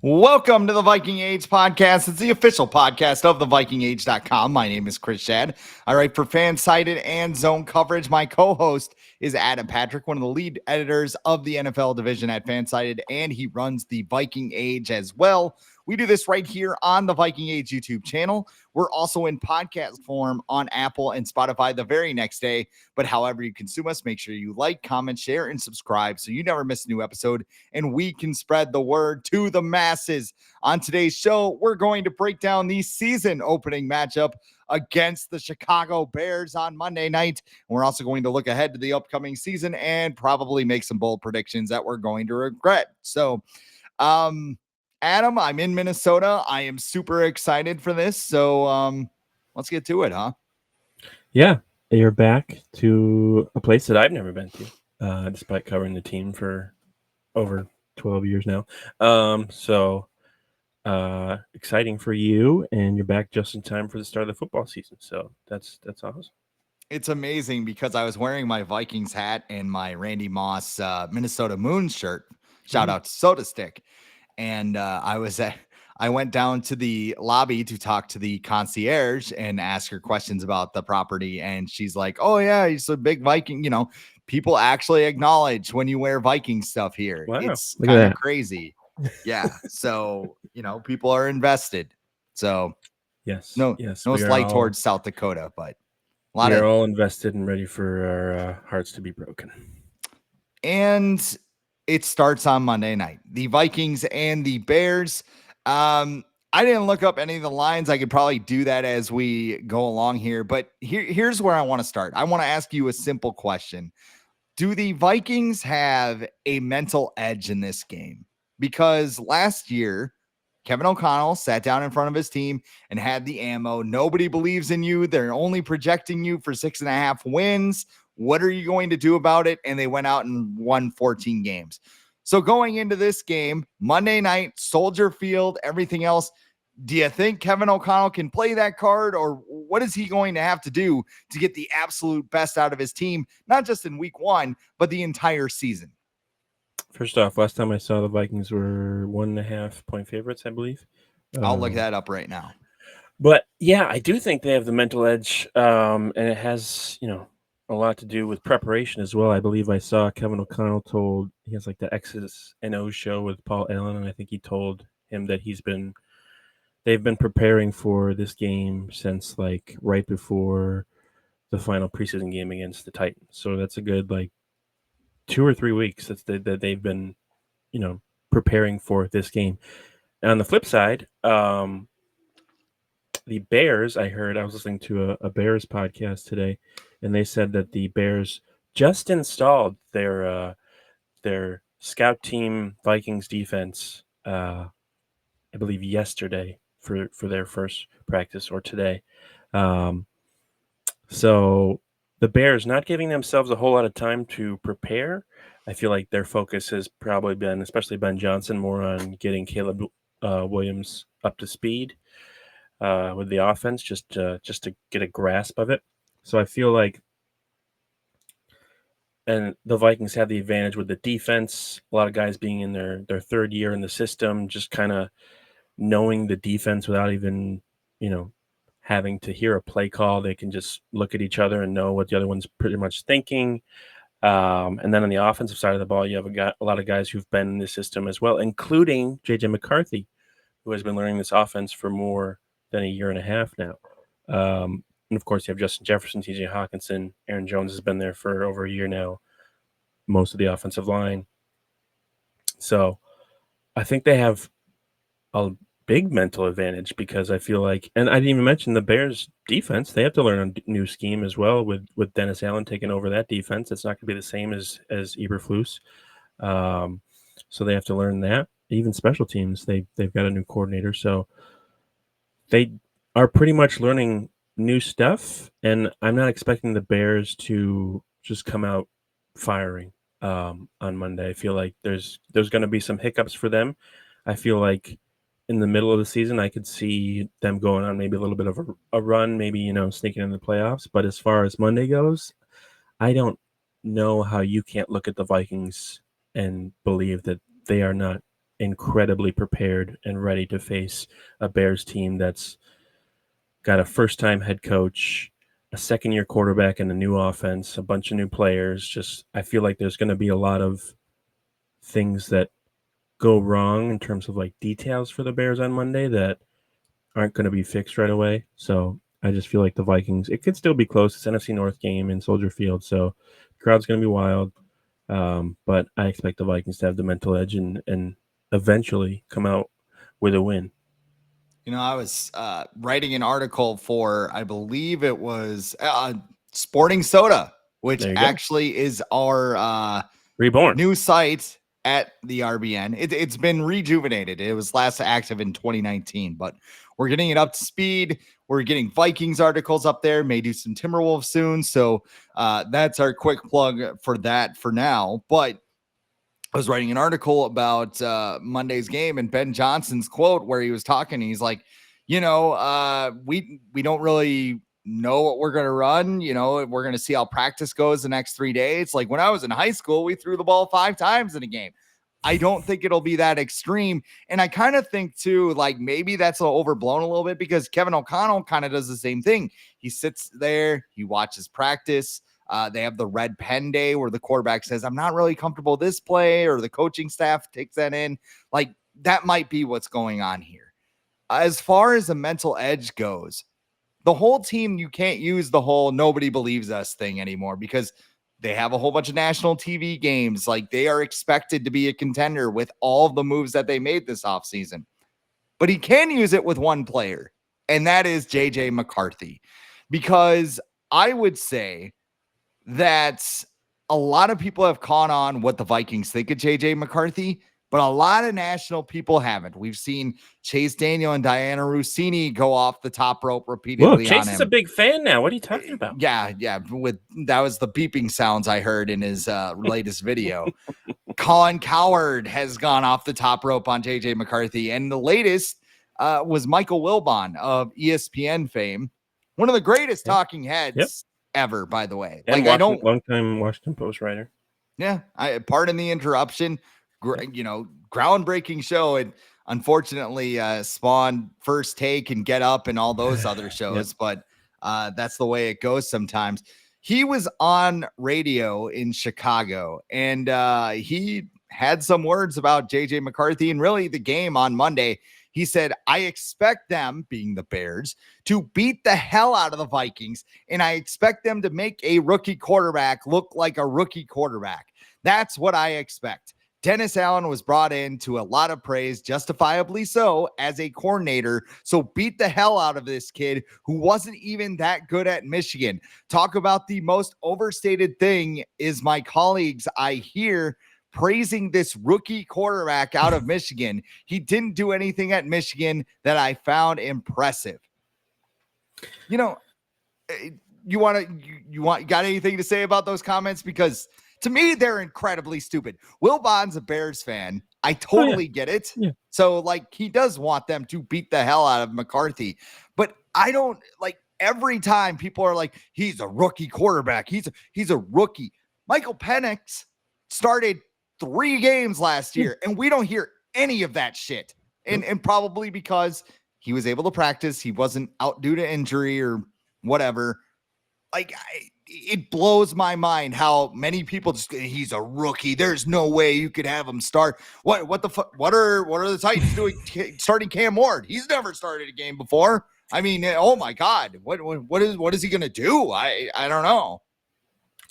Welcome to the Viking Age podcast. It's the official podcast of thevikingage.com. My name is Chris Schad. I write for FanSided and Zone Coverage. My co-host is Adam Patrick, one of the lead editors of the NFL division at FanSided, and he runs the Viking Age as well. We do this right here on the Viking Age YouTube channel. We're also in podcast form on Apple and Spotify the very next day. But however you consume us, make sure you like, comment, share, and subscribe so you never miss a new episode and we can spread the word to the masses. On today's show, we're going to break down the season opening matchup against the Chicago Bears on Monday night. We're also going to look ahead to the upcoming season and probably make some bold predictions that we're going to regret. So, Adam, I'm in Minnesota. I am super excited for this. So let's get to it, huh? Yeah, you're back to a place that I've never been to, despite covering the team for over 12 years now. So exciting for you, and you're back just in time for the start of the football season. So that's awesome. It's amazing because I was wearing my Vikings hat and my Randy Moss Minnesota Moons shirt. Shout out to Soda Stick. And I went down to the lobby to talk to the concierge and ask her questions about the property. And she's like, oh, yeah, he's a big Viking. You know, people actually acknowledge when you wear Viking stuff here. Wow, it's kind of crazy. Yeah. So, you know, people are invested. So, yes, no slight towards South Dakota, but we're all invested and ready for our hearts to be broken. And it starts on Monday night. The Vikings and the Bears. I didn't look up any of the lines. I could probably do that as we go along here. But here's where I want to start. I want to ask you a simple question. Do the Vikings have a mental edge in this game? Because last year, Kevin O'Connell sat down in front of his team and had the ammo. Nobody believes in you. They're only projecting you for 6.5 wins. What are you going to do about it? And they went out and won 14 games. So going into this game, Monday night, Soldier Field, everything else, do you think Kevin O'Connell can play that card, or what is he going to have to do to get the absolute best out of his team, not just in week one, but the entire season? First off, last time I saw the Vikings were 1.5 point favorites, I believe. I'll look that up right now. But yeah, I do think they have the mental edge, and it has, a lot to do with preparation as well. I believe I saw Kevin O'Connell he has like the X's and O's show with Paul Allen, and I think he told him that they've been preparing for this game since like right before the final preseason game against the Titans. So that's a good 2 or 3 weeks that they've been, preparing for this game. And on the flip side, the Bears, I was listening to a Bears podcast today, and they said that the Bears just installed their scout team Vikings defense, I believe yesterday for their first practice, or today. So the Bears not giving themselves a whole lot of time to prepare. I feel like their focus has probably been, especially Ben Johnson, more on getting Caleb Williams up to speed with the offense, just to get a grasp of it. So I feel like, and the Vikings have the advantage with the defense. A lot of guys being in their third year in the system, just kind of knowing the defense without even, having to hear a play call. They can just look at each other and know what the other one's pretty much thinking. And then on the offensive side of the ball, you have a lot of guys who've been in the system as well, including J.J. McCarthy, who has been learning this offense for more than a year and a half now. And of course, you have Justin Jefferson, T.J. Hawkinson. Aaron Jones has been there for over a year now, most of the offensive line. So I think they have a big mental advantage, because I feel like, and I didn't even mention the Bears defense. They have to learn a new scheme as well with Dennis Allen taking over that defense. It's not going to be the same as Eberflus. So they have to learn that. Even special teams, they've got a new coordinator. So they are pretty much learning new stuff, and I'm not expecting the Bears to just come out firing on Monday. I feel like there's going to be some hiccups for them. I feel like in the middle of the season, I could see them going on maybe a little bit of a run, maybe, sneaking in the playoffs. But as far as Monday goes, I don't know how you can't look at the Vikings and believe that they are not incredibly prepared and ready to face a Bears team that's got a first-time head coach, a second-year quarterback, and a new offense, a bunch of new players. Just I feel like there's going to be a lot of things that go wrong in terms of like details for the Bears on Monday that aren't going to be fixed right away. So I just feel like the Vikings, it could still be close. It's NFC North game in Soldier Field, so the crowd's going to be wild. But I expect the Vikings to have the mental edge and eventually come out with a win. I was writing an article for, I believe it was Sporting Soda, which actually is our Reborn new site at the RBN. It's been rejuvenated. It was last active in 2019, but we're getting it up to speed. We're getting Vikings articles up there, may do some Timberwolves soon. So that's our quick plug for that for now. But I was writing an article about Monday's game and Ben Johnson's quote where he was talking. He's like, we don't really know what we're going to run. We're going to see how practice goes the next 3 days. Like when I was in high school, we threw the ball 5 times in a game. I don't think it'll be that extreme. And I kind of think too, like maybe that's overblown a little bit because Kevin O'Connell kind of does the same thing. He sits there, he watches practice. They have the red pen day where the quarterback says, I'm not really comfortable with this play, or the coaching staff takes that in. Like that might be what's going on here. As far as the mental edge goes, the whole team, you can't use the whole nobody believes us thing anymore because they have a whole bunch of national TV games. Like they are expected to be a contender with all of the moves that they made this offseason. But he can use it with one player, and that is JJ McCarthy. Because I would say that a lot of people have caught on what the Vikings think of JJ McCarthy, but a lot of national people haven't. We've seen Chase Daniel and Diana Rossini go off the top rope repeatedly. Chase on him. Is a big fan now. What are you talking about? Yeah. That was the beeping sounds I heard in his latest video. Colin Cowherd has gone off the top rope on JJ McCarthy, and the latest was Michael Wilbon of ESPN fame, one of the greatest talking heads ever, by the way. And long-time Washington Post writer. Yeah, pardon the interruption. Groundbreaking show, and unfortunately spawned First Take and Get Up and all those other shows. But that's the way it goes sometimes. He was on radio in Chicago, and he had some words about JJ McCarthy and really the game on Monday. He said, I expect them, being the Bears, to beat the hell out of the Vikings, and I expect them to make a rookie quarterback look like a rookie quarterback. That's what I expect. Dennis Allen was brought in to a lot of praise, justifiably so, as a coordinator. So beat the hell out of this kid who wasn't even that good at Michigan. Talk about the most overstated thing is my colleagues I hear praising this rookie quarterback out of Michigan. He didn't do anything at Michigan that I found impressive. You got anything to say about those comments? Because to me, they're incredibly stupid. Will Bond's a Bears fan. I totally get it. Yeah. So he does want them to beat the hell out of McCarthy, but I don't every time people are like, he's a rookie quarterback. He's a rookie. Michael Penix started 3 games last year, and we don't hear any of that shit. And probably because he was able to practice, he wasn't out due to injury or whatever. It blows my mind how many people he's a rookie. There's no way you could have him start. What the fuck? What are the Titans doing starting Cam Ward? He's never started a game before. I mean, oh my God, what is he gonna do? I don't know.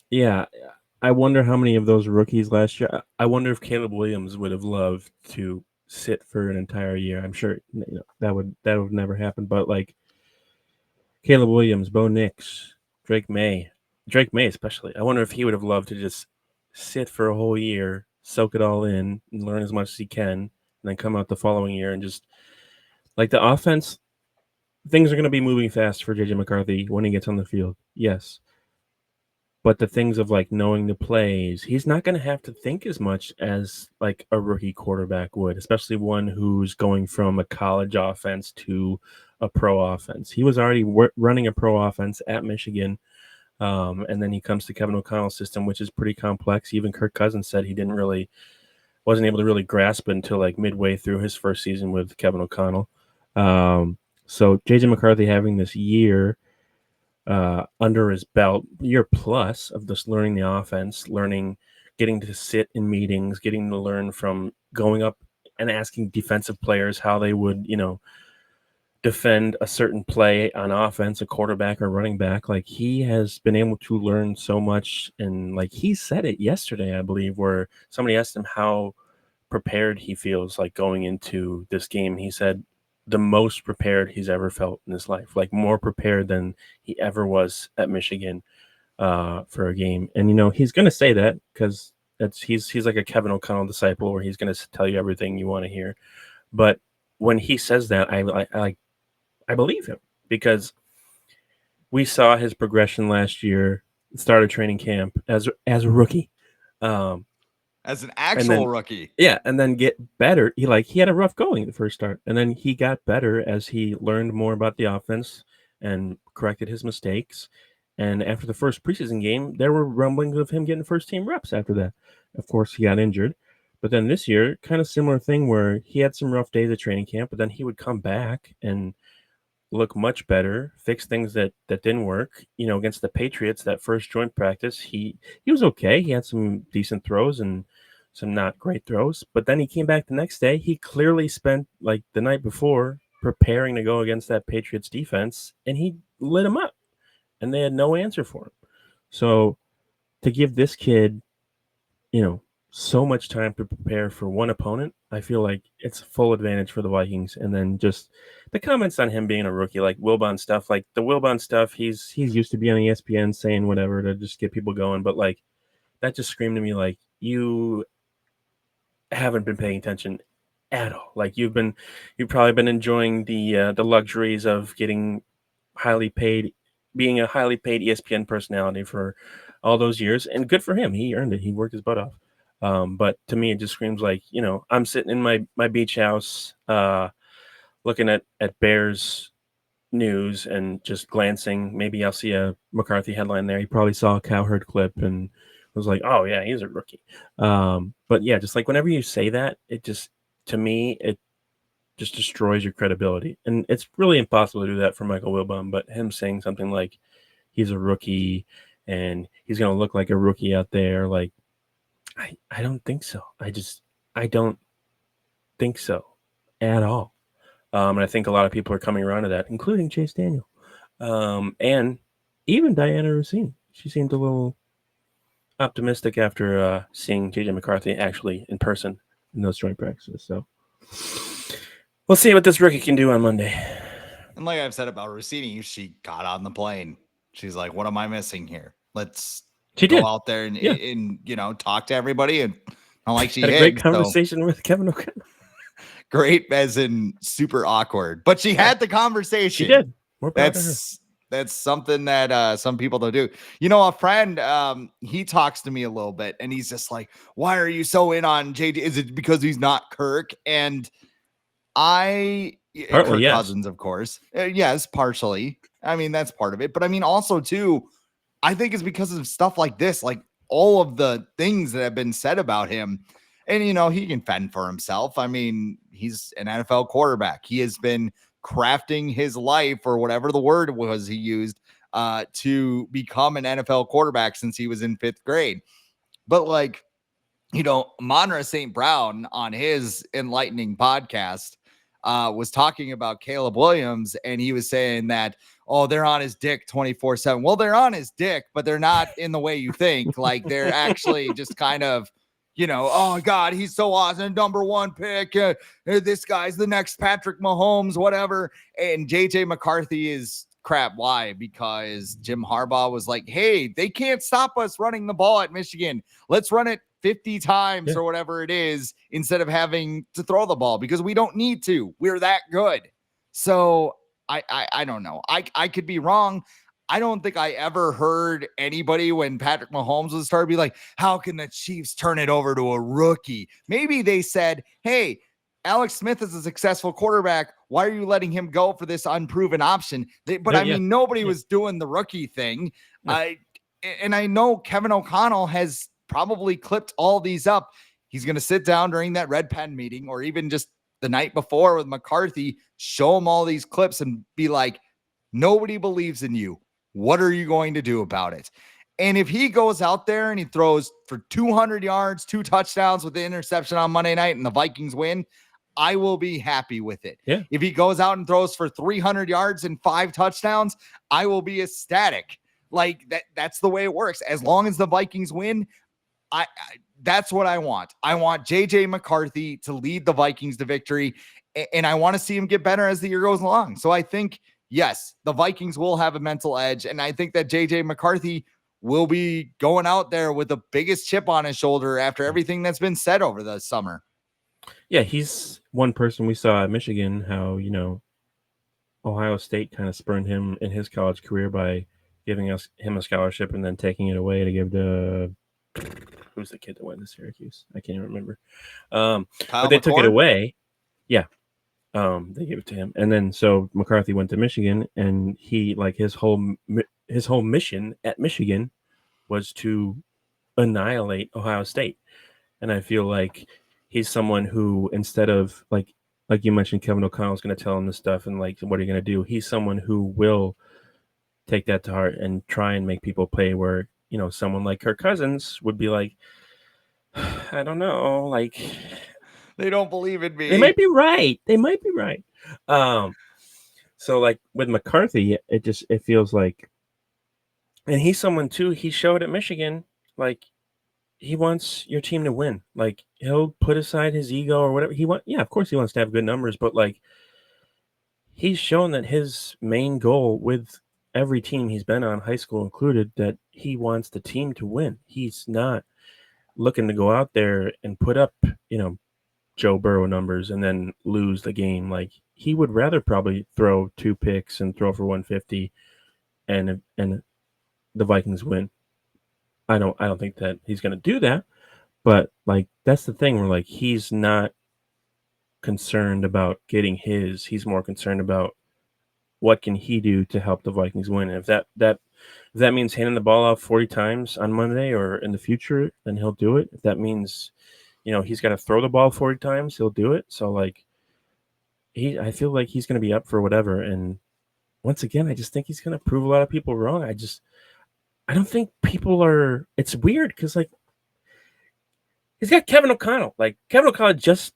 Yeah. I wonder how many of those rookies last year. I wonder if Caleb Williams would have loved to sit for an entire year. I'm sure that would never happen. But Caleb Williams, Bo Nix, Drake May especially. I wonder if he would have loved to just sit for a whole year, soak it all in, and learn as much as he can, and then come out the following year and just the offense. Things are going to be moving fast for JJ McCarthy when he gets on the field. Yes. But the things of knowing the plays, he's not going to have to think as much as a rookie quarterback would, especially one who's going from a college offense to a pro offense. He was already running a pro offense at Michigan, and then he comes to Kevin O'Connell's system, which is pretty complex. Even Kirk Cousins said he didn't really wasn't able to really grasp it until like midway through his first season with Kevin O'Connell. So JJ McCarthy having this year under his belt, year plus of just learning the offense, getting to sit in meetings, getting to learn from going up and asking defensive players how they would, defend a certain play on offense, a quarterback or running back. Like, he has been able to learn so much. And like he said it yesterday, I believe, where somebody asked him how prepared he feels like going into this game. He said the most prepared he's ever felt in his life, like more prepared than he ever was at Michigan for a game. And he's going to say that because he's like a Kevin O'Connell disciple, where he's going to tell you everything you want to hear. But when he says that, I believe him, because we saw his progression last year, started training camp as a rookie. As an actual rookie. Yeah, and then get better. He had a rough going the first start, and then he got better as he learned more about the offense and corrected his mistakes. And after the first preseason game, there were rumblings of him getting first team reps after that. Of course, he got injured. But then this year, kind of similar thing where he had some rough days at training camp, but then he would come back and look much better, fix things that didn't work. Against the Patriots, that first joint practice, he was okay. He had some decent throws and some not great throws, but then he came back the next day. He clearly spent like the night before preparing to go against that Patriots defense, and he lit him up, and they had no answer for him. So to give this kid, so much time to prepare for one opponent, I feel like it's full advantage for the Vikings. And then just the comments on him being a rookie, like Wilbon stuff, like the Wilbon stuff, he's used to be on ESPN saying whatever to just get people going. But like, that just screamed to me like, you haven't been paying attention at all. Like, you've probably been enjoying the luxuries of getting being a highly paid ESPN personality for all those years, and good for him. He earned it. He worked his butt off. But to me, it just screams like, I'm sitting in my beach house, looking at Bears news and just glancing. Maybe I'll see a McCarthy headline there. He probably saw a Cowherd clip and was like, oh yeah, he's a rookie. But yeah, just like whenever you say that, to me, it just destroys your credibility. And it's really impossible to do that for Michael Wilbon, but him saying something like he's a rookie and he's going to look like a rookie out there, like, I don't think so. I don't think so at all. And I think a lot of people are coming around to that, including Chase Daniel. And even Diana Rossini. She seemed a little optimistic after seeing JJ McCarthy actually in person in those joint practices. So we'll see what this rookie can do on Monday. And like I've said about Rossini, she got on the plane. She's like, what am I missing here? Let's go out there and talk to everybody. And not like she had a great conversation with Kevin O'Connell. Great as in super awkward, but she had the conversation. She did. That's something that some people don't do. A friend, he talks to me a little bit and he's just like, why are you so in on JD? Is it because he's not Kirk? And Kirk Cousins, of course. Yes, partially. I mean, that's part of it. But I mean, also too, I think it's because of stuff like this, like all of the things that have been said about him. And, he can fend for himself. I mean, he's an NFL quarterback. He has been crafting his life, or whatever the word was he used, to become an NFL quarterback since he was in 5th grade. But like, Monra St. Brown on his enlightening podcast was talking about Caleb Williams, and he was saying that, oh, they're on his dick 24/7. Well, they're on his dick, but they're not in the way you think. Like, they're actually just kind of, oh God, he's so awesome, number 1 pick. This guy's the next Patrick Mahomes, whatever. And JJ McCarthy is crap. Why? Because Jim Harbaugh was like, hey, they can't stop us running the ball at Michigan. Let's run it 50 times or whatever it is, instead of having to throw the ball, because we don't need to. We're that good. So I don't know. I could be wrong. I don't think I ever heard anybody when Patrick Mahomes was started be like, how can the Chiefs turn it over to a rookie? Maybe they said, hey, Alex Smith is a successful quarterback. Why are you letting him go for this unproven option? Nobody was doing the rookie thing. And I know Kevin O'Connell has probably clipped all these up. He's going to sit down during that red pen meeting or even just the night before with McCarthy, show him all these clips and be like, nobody believes in you. What are you going to do about it? And if he goes out there and he throws for 200 yards, 2 touchdowns with the interception on Monday night and the Vikings win, I will be happy with it. Yeah. If he goes out and throws for 300 yards and 5 touchdowns, I will be ecstatic. Like that's the way it works. As long as the Vikings win, I that's what I want. I want JJ McCarthy to lead the Vikings to victory, and I want to see him get better as the year goes along. So I think, yes, the Vikings will have a mental edge, and I think that JJ McCarthy will be going out there with the biggest chip on his shoulder after everything that's been said over the summer. Yeah, he's one person we saw at Michigan, how, Ohio State kind of spurned him in his college career by giving him a scholarship and then taking it away to give to who's the kid that went to Syracuse? I can't even remember. But they took it away. Yeah. They gave it to him. And then so McCarthy went to Michigan, and he, like, his whole mission at Michigan was to annihilate Ohio State. And I feel like he's someone who, instead of like you mentioned, Kevin O'Connell's going to tell him this stuff and like, what are you going to do? He's someone who will take that to heart and try and make people pay where, someone like Kirk Cousins would be like, I don't know, like, they don't believe in me. They might be right. So like with McCarthy, it feels like, and he's someone too, he showed at Michigan, like, he wants your team to win. Like, he'll put aside his ego or whatever he wants. Yeah, of course he wants to have good numbers, but like, he's shown that his main goal with every team he's been on, high school included, that he wants the team to win. He's not looking to go out there and put up, Joe Burrow numbers and then lose the game. Like, he would rather probably throw 2 picks and throw for 150 and the Vikings win. I don't think that he's going to do that, but like, that's the thing where like, he's not concerned about getting his, he's more concerned about what can he do to help the Vikings win. And if that means handing the ball off 40 times on Monday or in the future, then he'll do it. If that means, he's got to throw the ball 40 times, he'll do it. So like, I feel like he's going to be up for whatever. And once again, I just think he's going to prove a lot of people wrong. I don't think people are. It's weird because like, he's got Kevin O'Connell. Like, Kevin O'Connell just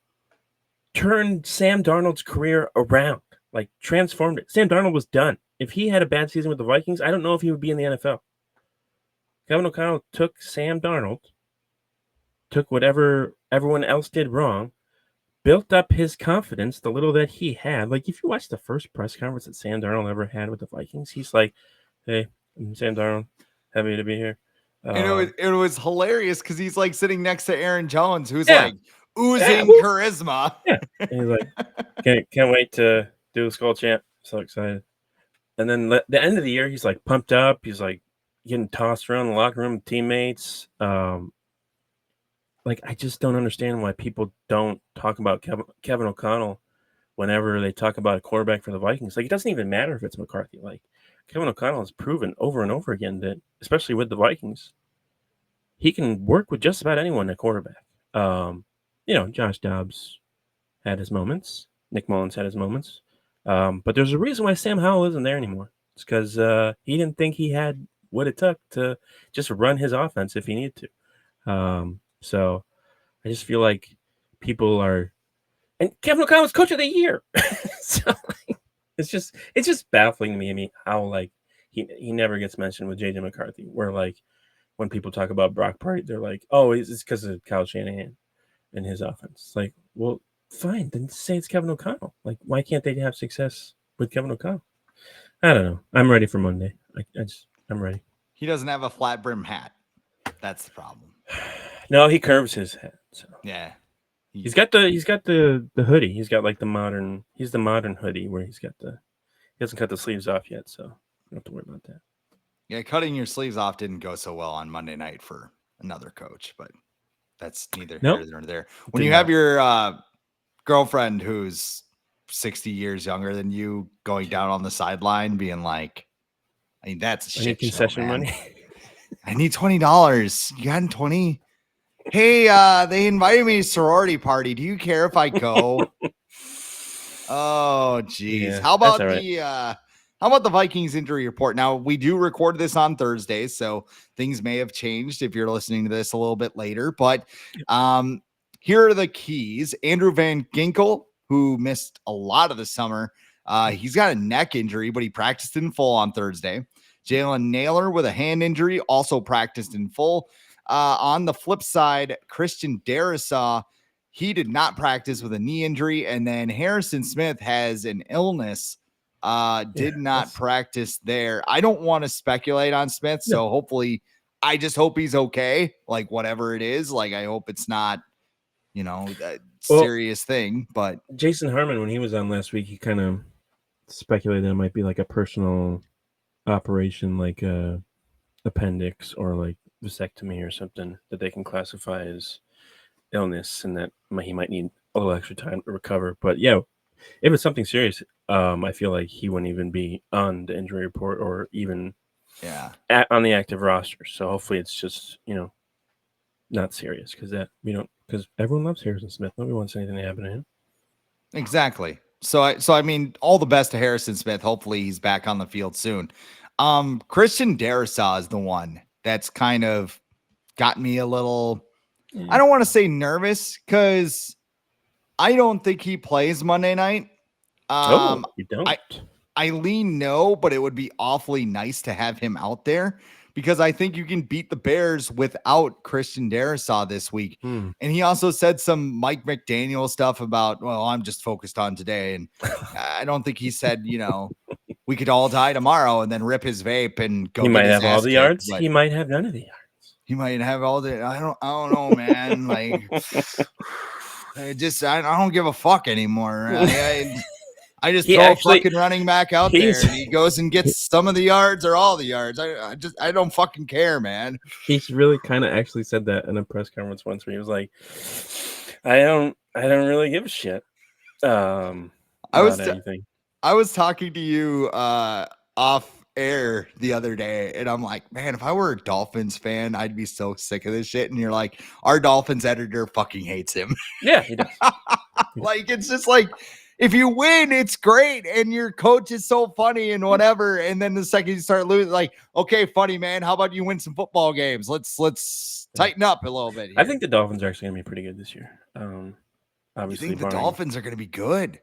turned Sam Darnold's career around, like transformed it. Sam Darnold was done. If he had a bad season with the Vikings, I don't know if he would be in the NFL. Kevin O'Connell took Sam Darnold, took whatever everyone else did wrong, built up his confidence, the little that he had. Like, if you watch the first press conference that Sam Darnold ever had with the Vikings, he's like, hey, I'm Sam Darnold. Happy to be here. And it was hilarious because he's like sitting next to Aaron Jones, who's like oozing charisma. Yeah. And he's like, can't wait to do the Skull Champ. So excited. And then the end of the year, he's like pumped up. He's like getting tossed around the locker room with teammates. Like, I just don't understand why people don't talk about Kevin O'Connell whenever they talk about a quarterback for the Vikings. Like, it doesn't even matter if it's McCarthy. Like, Kevin O'Connell has proven over and over again that, especially with the Vikings, he can work with just about anyone at quarterback. Josh Dobbs had his moments. Nick Mullins had his moments. But there's a reason why Sam Howell isn't there anymore. It's because he didn't think he had what it took to just run his offense if he needed to. So I just feel like people are, and Kevin O'Connell was coach of the year. So like, it's just baffling to me. I mean, how like he never gets mentioned with JJ McCarthy, where like when people talk about Brock Purdy, they're like, oh, it's because of Kyle Shanahan and his offense. Like, well, fine, then say it's Kevin O'Connell. Like, why can't they have success with Kevin O'Connell? I don't know. I'm ready for Monday. I'm ready. He doesn't have a flat brim hat. That's the problem. No, he curves his hat. So. Yeah. He's got the hoodie. He's got like the modern hoodie where he hasn't cut the sleeves off yet, so you don't have to worry about that. Yeah, cutting your sleeves off didn't go so well on Monday night for another coach, but that's neither here nor there. When you have your girlfriend who's 60 years younger than you going down on the sideline being like, that's a shit concession show, man. money. I need $20. You got 20? Hey, they invited me to sorority party. Do you care if I go? Oh, geez. Yeah, that's all right. How about the Vikings injury report? Now, we do record this on Thursdays, so things may have changed if you're listening to this a little bit later. But um, here are the keys. Andrew Van Ginkel, who missed a lot of the summer, he's got a neck injury, but he practiced in full on Thursday. Jalen Naylor with a hand injury also practiced in full. On the flip side, Christian Darrisaw, he did not practice with a knee injury. And then Harrison Smith has an illness, did not practice there. I don't want to speculate on Smith. So hopefully, I just hope he's okay. Like, whatever it is, like, I hope it's not, a serious thing. But Jason Harmon, when he was on last week, he kind of speculated it might be like a personal operation, like a appendix or like vasectomy or something that they can classify as illness, and that he might need a little extra time to recover. But yeah, if it's something serious, I feel like he wouldn't even be on the injury report or even on the active roster. So hopefully it's just not serious, because everyone loves Harrison Smith. Nobody wants anything to happen to him. Exactly. So I mean, all the best to Harrison Smith. Hopefully he's back on the field soon. Christian Darrisaw is the one that's kind of got me a little, I don't want to say nervous, because I don't think he plays Monday night. You don't? I lean no, but it would be awfully nice to have him out there, because I think you can beat the Bears without Christian Darrisaw this week. And he also said some Mike McDaniel stuff about, well, I'm just focused on today. And I don't think he said, we could all die tomorrow and then rip his vape and go. He might have all the yards. He might have none of the yards. He might have all the, I don't know, man. Like, I don't give a fuck anymore. I just throw a fucking running back out there, and he goes and gets some of the yards or all the yards. I don't fucking care, man. He's really kind of actually said that in a press conference once, where he was like, I don't really give a shit. About anything. I was talking to you off air the other day, and I'm like, man, if I were a Dolphins fan, I'd be so sick of this shit. And you're like, our Dolphins editor fucking hates him. Yeah, he does. Like, it's just like, if you win, it's great, and your coach is so funny and whatever. And then the second you start losing, like, okay, funny, man, how about you win some football games? Let's tighten up a little bit here. I think the Dolphins are actually gonna be pretty good this year. Obviously, you think the Dolphins are gonna be good?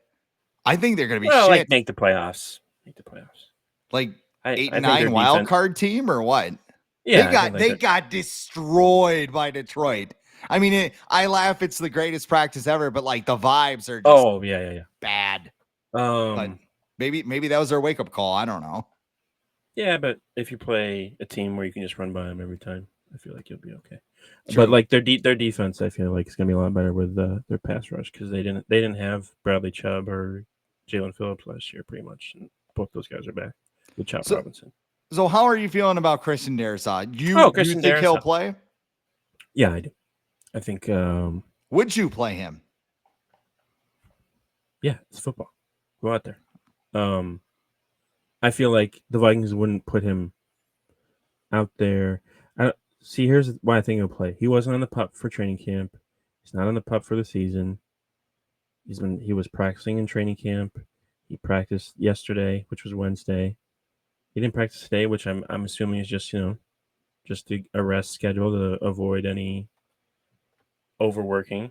I think they're gonna be shit. Like make the playoffs. Like 8-9 wild card team or what? Yeah, they got destroyed by Detroit. I mean, I laugh. It's the greatest practice ever, but like the vibes are just bad. But maybe that was their wake up call. I don't know. Yeah, but if you play a team where you can just run by them every time, I feel like you'll be okay. True. But like their defense, I feel like it's gonna be a lot better with their pass rush, because they didn't have Bradley Chubb or Jalen Phillips last year, pretty much. And both those guys are back with Chop Robinson. So how are you feeling about Christian Darrisaw? You think he'll play? Yeah, I do. I think. Would you play him? Yeah, it's football. Go out there. I feel like the Vikings wouldn't put him out there. See, here's why I think he'll play. He wasn't on the pup for training camp. He's not on the pup for the season. He was practicing in training camp. He practiced yesterday, which was Wednesday. He didn't practice today, which I'm assuming is just a rest schedule to avoid any overworking.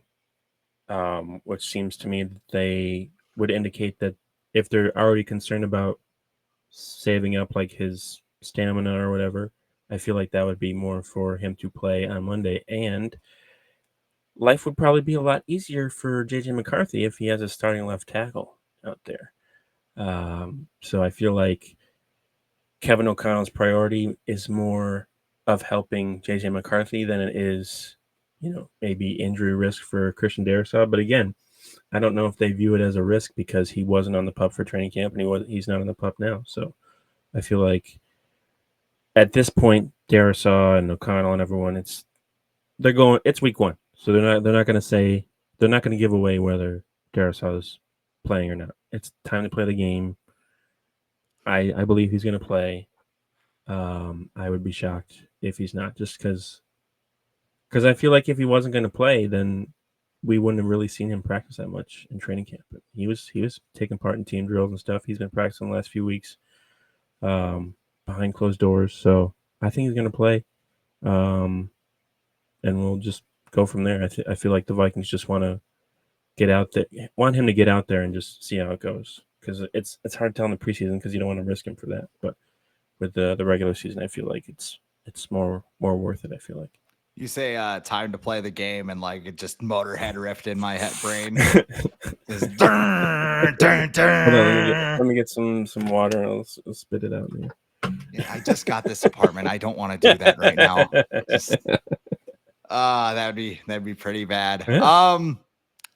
Which seems to me that they would indicate that if they're already concerned about saving up like his stamina or whatever, I feel like that would be more for him to play on Monday. And life would probably be a lot easier for JJ McCarthy if he has a starting left tackle out there. So I feel like Kevin O'Connell's priority is more of helping JJ McCarthy than it is, maybe injury risk for Christian Darrisaw. But again, I don't know if they view it as a risk because he wasn't on the pup for training camp and he's not on the pup now. So I feel like at this point, Darrisaw and O'Connell and everyone, it's week one. So they're not going to give away whether Darrisaw is playing or not. It's time to play the game. I believe he's going to play. I would be shocked if he's not, just because Because I feel like if he wasn't going to play, then we wouldn't have really seen him practice that much in training camp. But he was taking part in team drills and stuff. He's been practicing the last few weeks behind closed doors. So I think he's going to play, and we'll just go from there. I feel like the Vikings just want him to get out there and just see how it goes. Because it's hard to tell in the preseason because you don't want to risk him for that. But with the regular season, I feel like it's more worth it. I feel like. You say time to play the game, and like it just Motorhead riffed in my head brain. Just, dun, dun, dun. Hold on, let me get some water. I'll spit it out. Yeah, I just got this apartment. I don't want to do that right now. Just, that'd be pretty bad. Yeah.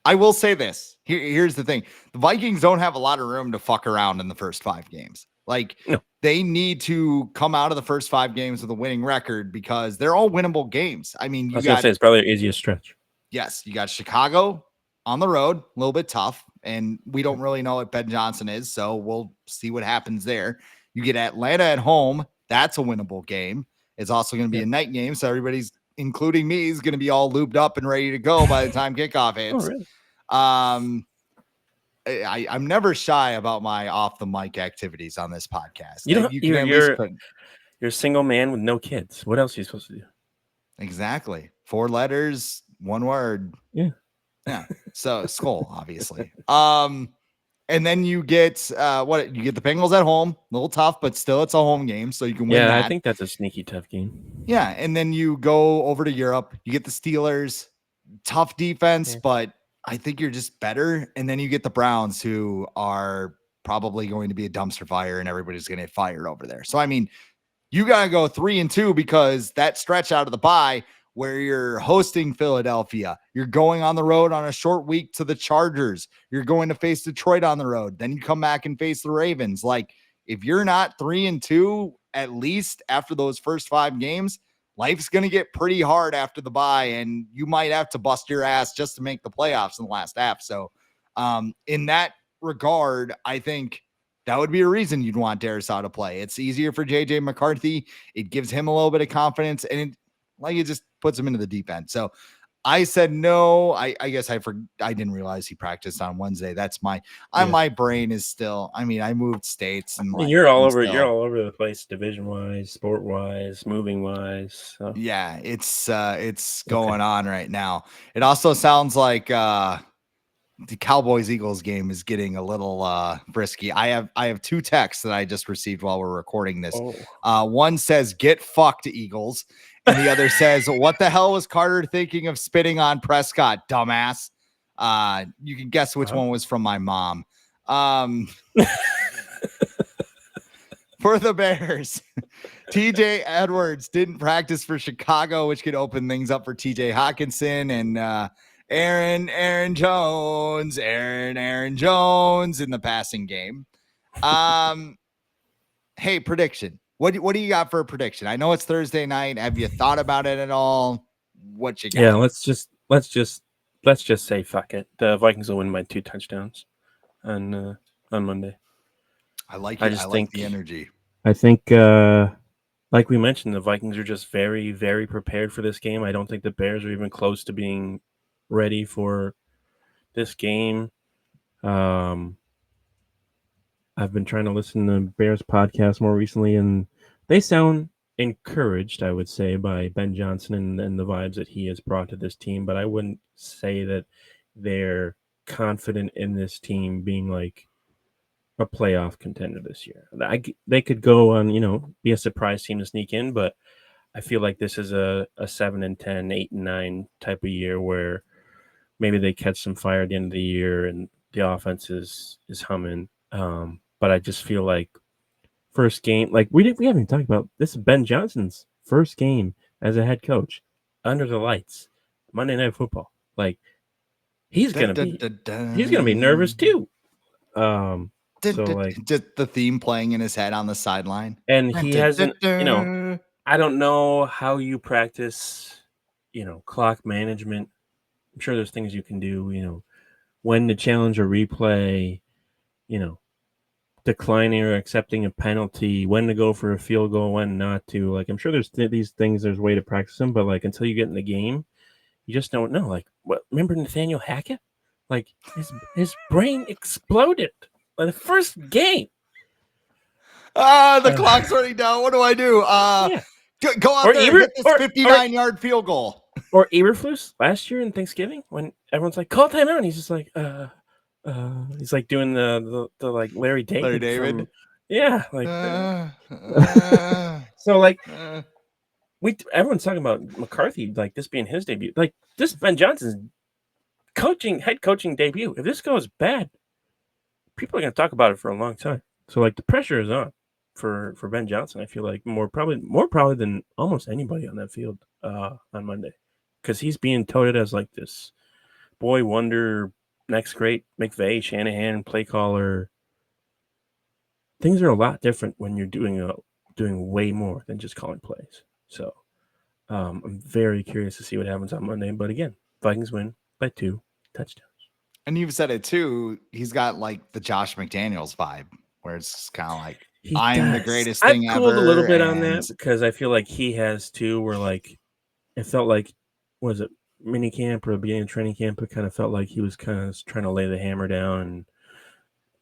I will say this. Here's the thing: the Vikings don't have a lot of room to fuck around in the first 5 games. Like, no. They need to come out of the first 5 games with a winning record because they're all winnable games. I mean, I was gonna say it's probably the easiest stretch. Yes, you got Chicago on the road, a little bit tough, and we don't really know what Ben Johnson is, so we'll see what happens there. You get Atlanta at home. That's a winnable game. It's also going to be a night game, so everybody's, including me, is going to be all lubed up and ready to go by the time kickoff hits. Oh, really? I'm never shy about my off the mic activities on this podcast. You're a single man with no kids. What else are you supposed to do? Exactly. 4 letters, 1 word. Yeah. So skull, obviously. And then you get you get the Bengals at home, a little tough, but still it's a home game, so you can win that. I think that's a sneaky tough game. Yeah, and then you go over to Europe, you get the Steelers, tough defense, but I think you're just better. And then you get the Browns, who are probably going to be a dumpster fire, and everybody's going to get fired over there. So I mean, you got to go 3-2 because that stretch out of the bye where you're hosting Philadelphia, you're going on the road on a short week to the Chargers, you're going to face Detroit on the road, then you come back and face the Ravens. Like, if you're not 3-2, at least after those first 5 games, life's going to get pretty hard after the bye, and you might have to bust your ass just to make the playoffs in the last half. So in that regard, I think that would be a reason you'd want Darrisaw to play. It's easier for JJ McCarthy. It gives him a little bit of confidence, and it just puts him into the deep end. So I said no. I guess I didn't realize he practiced on Wednesday. That's my brain is still. I mean, I moved states, and you're all over the place, division wise, sport wise, moving wise. So. Yeah, it's going on right now. It also sounds like the Cowboys-Eagles game is getting a little frisky. I have 2 texts that I just received while we're recording this. One says, "Get fucked, Eagles," and the other says, "What the hell was Carter thinking of spitting on Prescott, dumbass?" You can guess which one was from my mom. For the Bears, TJ Edwards didn't practice for Chicago, which could open things up for TJ Hawkinson and Aaron Jones in the passing game. Hey, prediction. What do you got for a prediction? I know it's Thursday night. Have you thought about it at all? What you got? Yeah, let's just say fuck it. The Vikings will win by 2 touchdowns on Monday. I like it. I like the energy. I think like we mentioned, the Vikings are just very, very prepared for this game. I don't think the Bears are even close to being ready for this game. I've been trying to listen to Bears podcast more recently, and they sound encouraged, I would say, by Ben Johnson and the vibes that he has brought to this team. But I wouldn't say that they're confident in this team being like a playoff contender this year. They could go on, be a surprise team to sneak in, but I feel like this is a 7-10, 8-9 type of year where maybe they catch some fire at the end of the year and the offense is humming. But I just feel like first game, like we haven't even talked about this is Ben Johnson's first game as a head coach under the lights, Monday Night Football. Like he's gonna be nervous too. Just the theme playing in his head on the sideline, and he hasn't. I don't know how you practice, clock management. I'm sure there's things you can do, when to challenge a replay, declining or accepting a penalty, when to go for a field goal, when not to. Like, I'm sure there's these things, there's a way to practice them, but like until you get in the game, you just don't know. Like, what? Remember Nathaniel Hackett? Like his brain exploded by the first game. The clock's running down. What do I do? Yeah. Go out there and hit this 59-yard field goal. Or Eberflus last year in Thanksgiving when everyone's like, call timeout, and he's just like, he's like doing the like Larry David. Yeah, like so like everyone's talking about McCarthy, like this being his debut. Like this Ben Johnson's head coaching debut. If this goes bad, people are gonna talk about it for a long time. So like the pressure is on for Ben Johnson. I feel like more probably than almost anybody on that field on Monday. Because he's being touted as like this boy wonder, next great McVay, Shanahan play caller. Things are a lot different when you're doing way more than just calling plays. So I'm very curious to see what happens on Monday. But again, Vikings win by 2 touchdowns. And you've said it too. He's got like the Josh McDaniels vibe, where it's kind of like I'm the greatest thing ever. I've cooled a little bit on that because I feel like he has too. Where like it felt like, was it mini camp or the beginning of training camp? It kind of felt like he was kind of trying to lay the hammer down and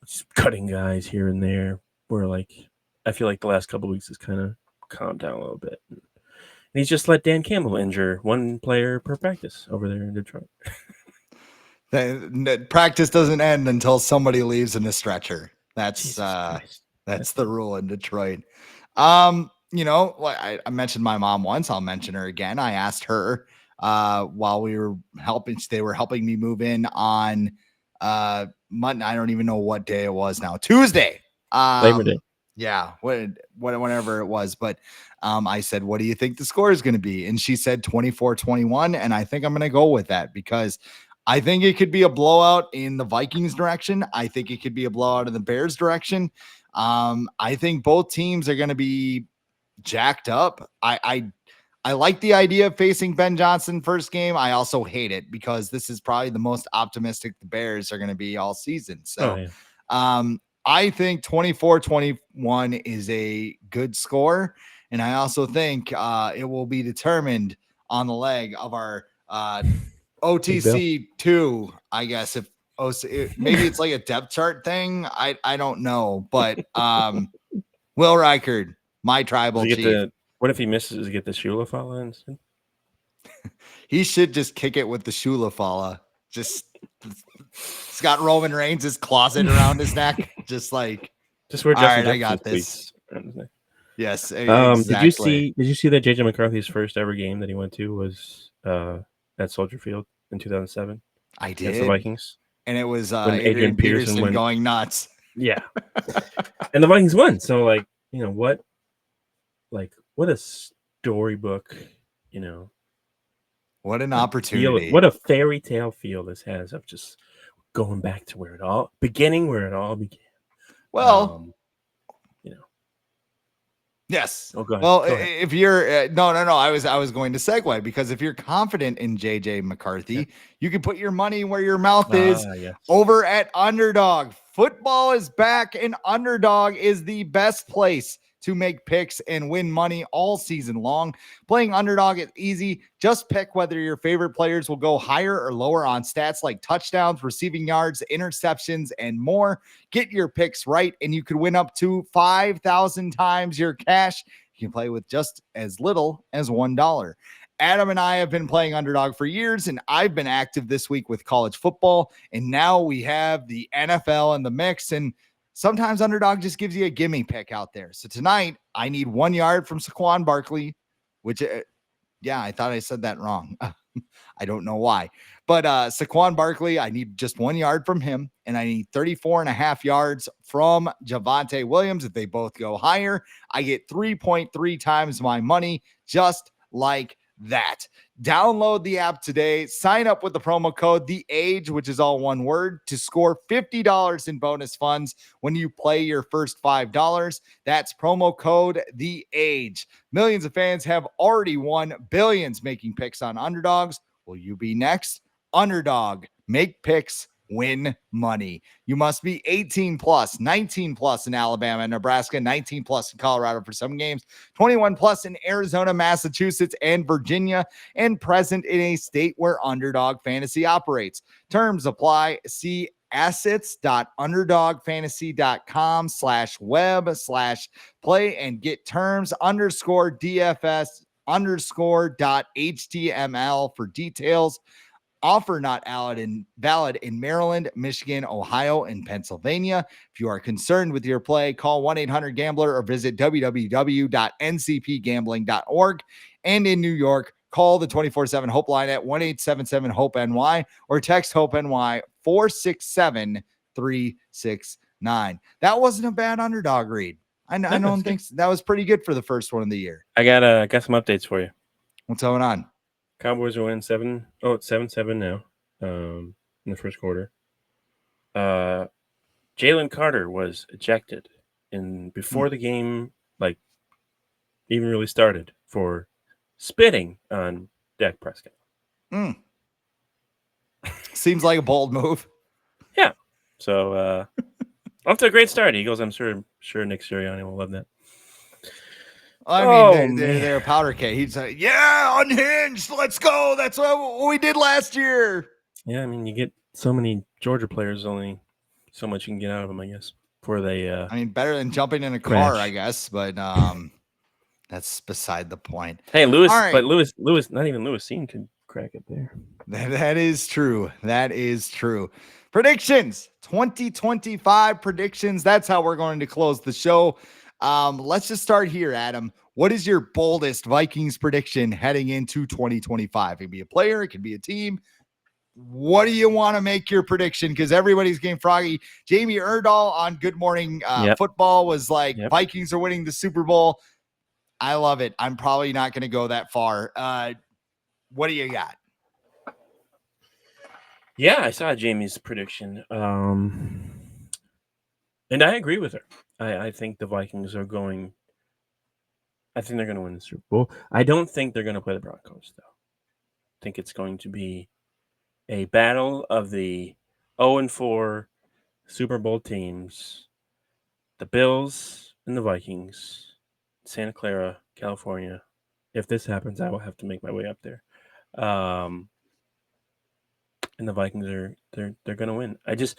just cutting guys here and there. Where like I feel like the last couple of weeks has kind of calmed down a little bit. And he's just let Dan Campbell injure one player per practice over there in Detroit. The practice doesn't end until somebody leaves in a stretcher. That's the rule in Detroit. You know, like I mentioned my mom once, I'll mention her again. I asked her while we were they were helping me move in on Monday. I don't even know what day it was now. Tuesday. Labor Day. Yeah, whenever it was. But I said, what do you think the score is going to be? And she said 24-21. And I think I'm going to go with that because I think it could be a blowout in the Vikings direction. I think it could be a blowout in the Bears direction. I think both teams are going to be jacked up. I like the idea of facing Ben Johnson first game. I also hate it because this is probably the most optimistic the Bears are going to be all season. So, I think 24-21 is a good score. And I also think it will be determined on the leg of our OTC 2, I guess. If maybe it's like a depth chart thing. I don't know. But Will Reichard, my tribal chief. What if he misses? Does he get the Shula Fala instead? He should just kick it with the Shula Fala. Just he's got Roman Reigns' closet around his neck. Just wear all right, I got this. Yes. Exactly. Did you see that JJ McCarthy's first ever game that he went to was at Soldier Field in 2007? I did. Against the Vikings. And it was Adrian Peterson going nuts. Yeah. And the Vikings won. So like, you know, what a storybook, you know. What an opportunity. What a fairy tale feel this has of just going back to where it all began. Well, you know. Yes. Oh, go ahead. Well, go ahead. If you're no, I was going to segue because if you're confident in JJ McCarthy, you can put your money where your mouth is over at Underdog. Football is back, and Underdog is the best place to make picks and win money all season long. Playing Underdog is easy. Just pick whether your favorite players will go higher or lower on stats like touchdowns, receiving yards, interceptions, and more. Get your picks right, and you could win up to 5,000 times your cash. You can play with just as little as $1. Adam and I have been playing Underdog for years, and I've been active this week with college football, and now we have the NFL in the mix, and sometimes Underdog just gives you a gimme pick out there. So tonight, I need 1 yard from Saquon Barkley, which, I thought I said that wrong. I don't know why. But Saquon Barkley, I need just 1 yard from him, and I need 34.5 yards from Javonte Williams. If they both go higher, I get 3.3 times my money, just like that. Download the app today. Sign up with the promo code The Age, which is all one word, to score $50 in bonus funds when you play your first $5. That's promo code The Age. Millions of fans have already won billions making picks on Underdogs. Will you be next? Underdog. Make picks win money. You must be 18 plus, 19 plus in Alabama and Nebraska, 19 plus in Colorado for some games, 21 plus in Arizona, Massachusetts, and Virginia, and present in a state where Underdog Fantasy operates. Terms apply. See assets.underdogfantasy.com/web/play and get terms _DFS_.html for details. Offer not valid in Maryland, Michigan, Ohio, and Pennsylvania. If you are concerned with your play, call 1-800-GAMBLER or visit www.ncpgambling.org. And in New York, call the 24/7 Hope line at 1-877-HOPE-NY or text HOPE-NY 467-369. That wasn't a bad underdog read. I don't think that was pretty good for the first one of the year. I got some updates for you. What's going on? Cowboys are winning 7-7 now in the first quarter. Jalen Carter was ejected before the game even really started for spitting on Dak Prescott. Seems like a bold move. Yeah. So off to a great start, Eagles. I'm sure Nick Sirianni will love that. I mean, they're a powder keg. He's like, yeah, unhinged. Let's go. That's what we did last year. Yeah, I mean, you get so many Georgia players, only so much you can get out of them, I guess. Before they, I mean, better than jumping in a car, I guess. But that's beside the point. Hey, Lewis, right. But Lewis, not even Lewis Seen could crack it there. That is true. That is true. Predictions, 2025 predictions. That's how we're going to close the show. Let's just start here, Adam. What is your boldest Vikings prediction heading into 2025? It could be a player, it could be a team. What do you want to make your prediction? Because everybody's getting froggy. Jamie Erdahl on Good Morning Football was like, Vikings are winning the Super Bowl. I love it. I'm probably not going to go that far. What do you got? Yeah, I saw Jamie's prediction. And I agree with her. I think the Vikings are going. I think they're going to win the Super Bowl. I don't think they're going to play the Broncos, though. I think it's going to be a battle of the 0-4 Super Bowl teams, the Bills and the Vikings, Santa Clara, California. If this happens, I will have to make my way up there. And the Vikings they're going to win. I just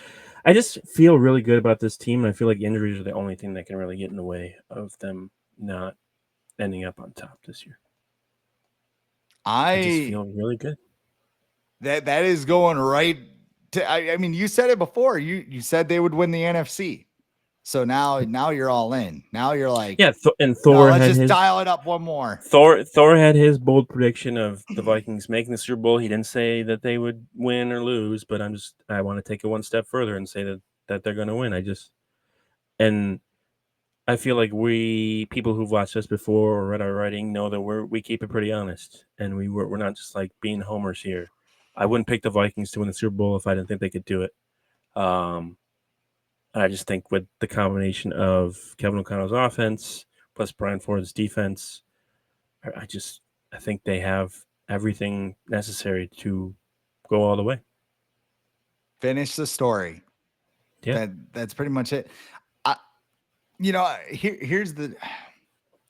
feel really good about this team. I feel like injuries are the only thing that can really get in the way of them not ending up on top this year. I just feel really good. That is going right to. I mean, you said it before. You said they would win the NFC. So now you're all in. Now you're like, and Thor. Let's just dial it up one more. Thor had his bold prediction of the Vikings making the Super Bowl. He didn't say that they would win or lose, but I want to take it one step further and say that they're going to win. And I feel like people who've watched us before or read our writing know that we keep it pretty honest, and we're not just like being homers here. I wouldn't pick the Vikings to win the Super Bowl if I didn't think they could do it. I just think with the combination of Kevin O'Connell's offense plus Brian Ford's defense, I think they have everything necessary to go all the way. Finish the story. Yeah, that's pretty much it. Here's the.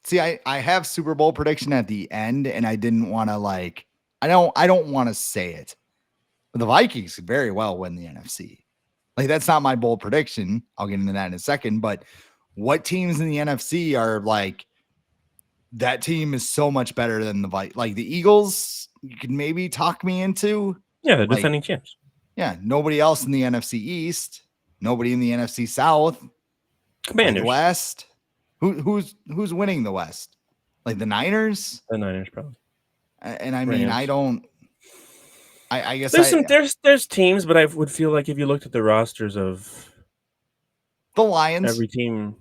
See, I have Super Bowl prediction at the end, and I didn't want to I don't want to say it. The Vikings could very well win the NFC. That's not my bold prediction. I'll get into that in a second. But what teams in the NFC are that team is so much better than the Vikings? Like the Eagles, you could maybe talk me into. Yeah, the defending champs. Yeah, nobody else in the NFC East. Nobody in the NFC South. Commanders. The West. Who's winning the West? Like the Niners? The Niners, probably. And I mean, I don't. I guess there's teams, but I would feel like if you looked at the rosters of the Lions, every team,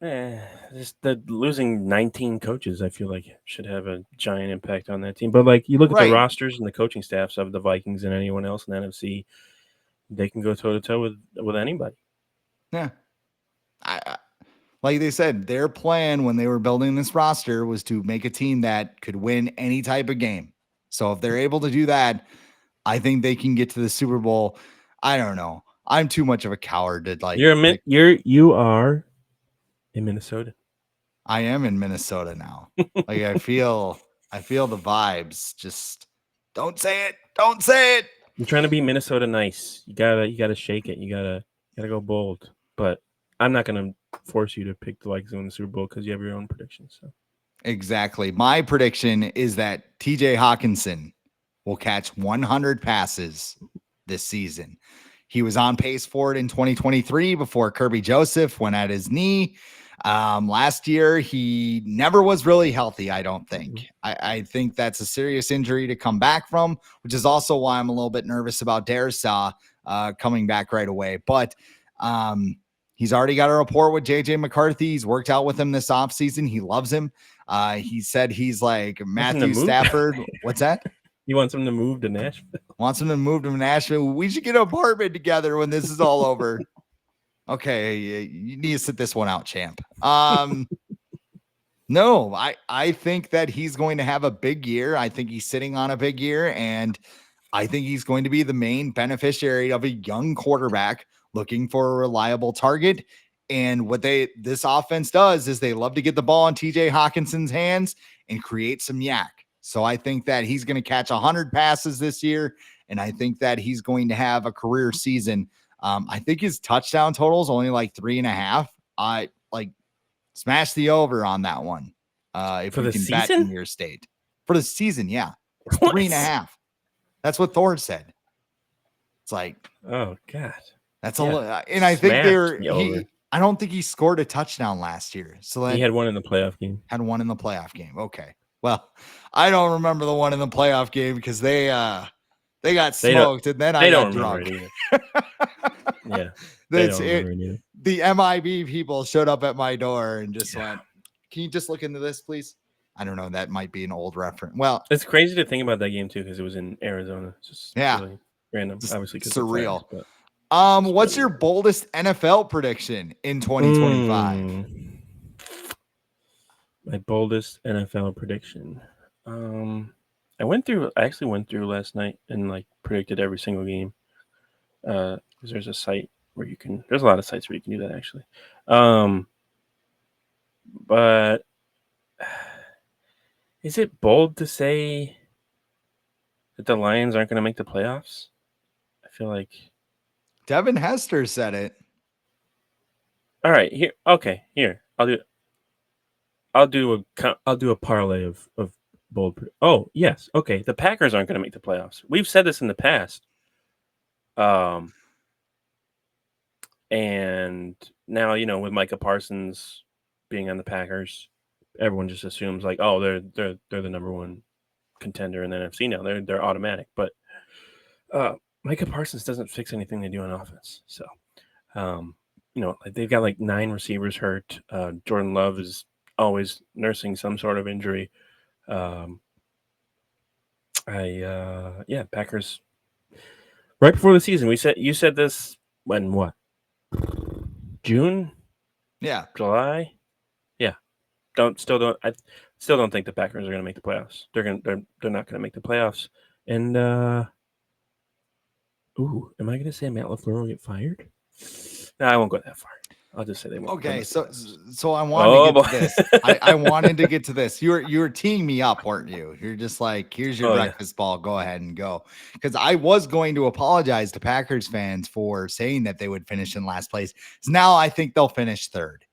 just the losing 19 coaches, I feel like should have a giant impact on that team. But you look at the rosters and the coaching staffs of the Vikings and anyone else in the NFC, they can go toe to toe with anybody. Yeah, like they said, their plan when they were building this roster was to make a team that could win any type of game. So if they're able to do that, I think they can get to the Super Bowl. I don't know. I'm too much of a coward to like. You are in Minnesota. I am in Minnesota now. Like I feel the vibes. Just don't say it. Don't say it. I'm trying to be Minnesota nice. You gotta shake it. You gotta go bold. But I'm not gonna force you to pick the Vikings in the Super Bowl because you have your own predictions. So Exactly. My prediction is that TJ Hawkinson will catch 100 passes this season. He was on pace for it in 2023 before Kirby Joseph went at his knee. Last year, he never was really healthy, I don't think. I think that's a serious injury to come back from, which is also why I'm a little bit nervous about Darrisaw coming back right away. But he's already got a rapport with JJ McCarthy. He's worked out with him this offseason. He loves him. He said he's like Matthew Stafford. What's that? He wants him to move to Nashville. Wants him to move to Nashville. We should get an apartment together when this is all over. Okay, you need to sit this one out, champ. No, I think that he's going to have a big year. I think he's sitting on a big year, and I think he's going to be the main beneficiary of a young quarterback looking for a reliable target. And what this offense does is they love to get the ball in TJ Hawkinson's hands and create some yak. So I think that he's going to catch 100 passes this year, and I think that he's going to have a career season. I think his touchdown total is only like 3.5. I like smash the over on that one. If For you the can bet season? in your state for the season, yeah, it's 3.5. That's what Thor said. It's like, oh god, that's a lot. And I think over. I don't think he scored a touchdown last year. So He had one in the playoff game. Had one in the playoff game. Okay. Well, I don't remember the one in the playoff game because they got smoked and then I got drunk. Yeah. That's it. The MIB people showed up at my door and just went, "Can you just look into this, please?" I don't know. That might be an old reference. Well, it's crazy to think about that game too because it was in Arizona. It's just really random, just obviously surreal. Fans, what's your boldest NFL prediction in 2025? My boldest NFL prediction. I actually went through last night and like predicted every single game. Because there's a site where there's a lot of sites where you can do that actually. But is it bold to say that the Lions aren't going to make the playoffs? I feel like Devin Hester said it. All right, here. Okay, here. I'll do a parlay of bold. Oh yes, okay. The Packers aren't going to make the playoffs. We've said this in the past. And now with Micah Parsons being on the Packers, everyone just assumes like, oh, they're the number one contender in the NFC now. They're automatic. But Micah Parsons doesn't fix anything they do on offense. So, like they've got like 9 receivers hurt. Jordan Love is always nursing some sort of injury. Packers. Right before the season, you said this when what? June? Yeah. July? Yeah. I still don't think the Packers are going to make the playoffs. They're not going to make the playoffs. And am I going to say Matt LaFleur will get fired? No, I won't go that far. I'll just say they won't. Okay, so I wanted to get to this. I wanted to get to this. You were teeing me up, weren't you? You're just like, here's your breakfast ball. Go ahead and go. Because I was going to apologize to Packers fans for saying that they would finish in last place. So now I think they'll finish third.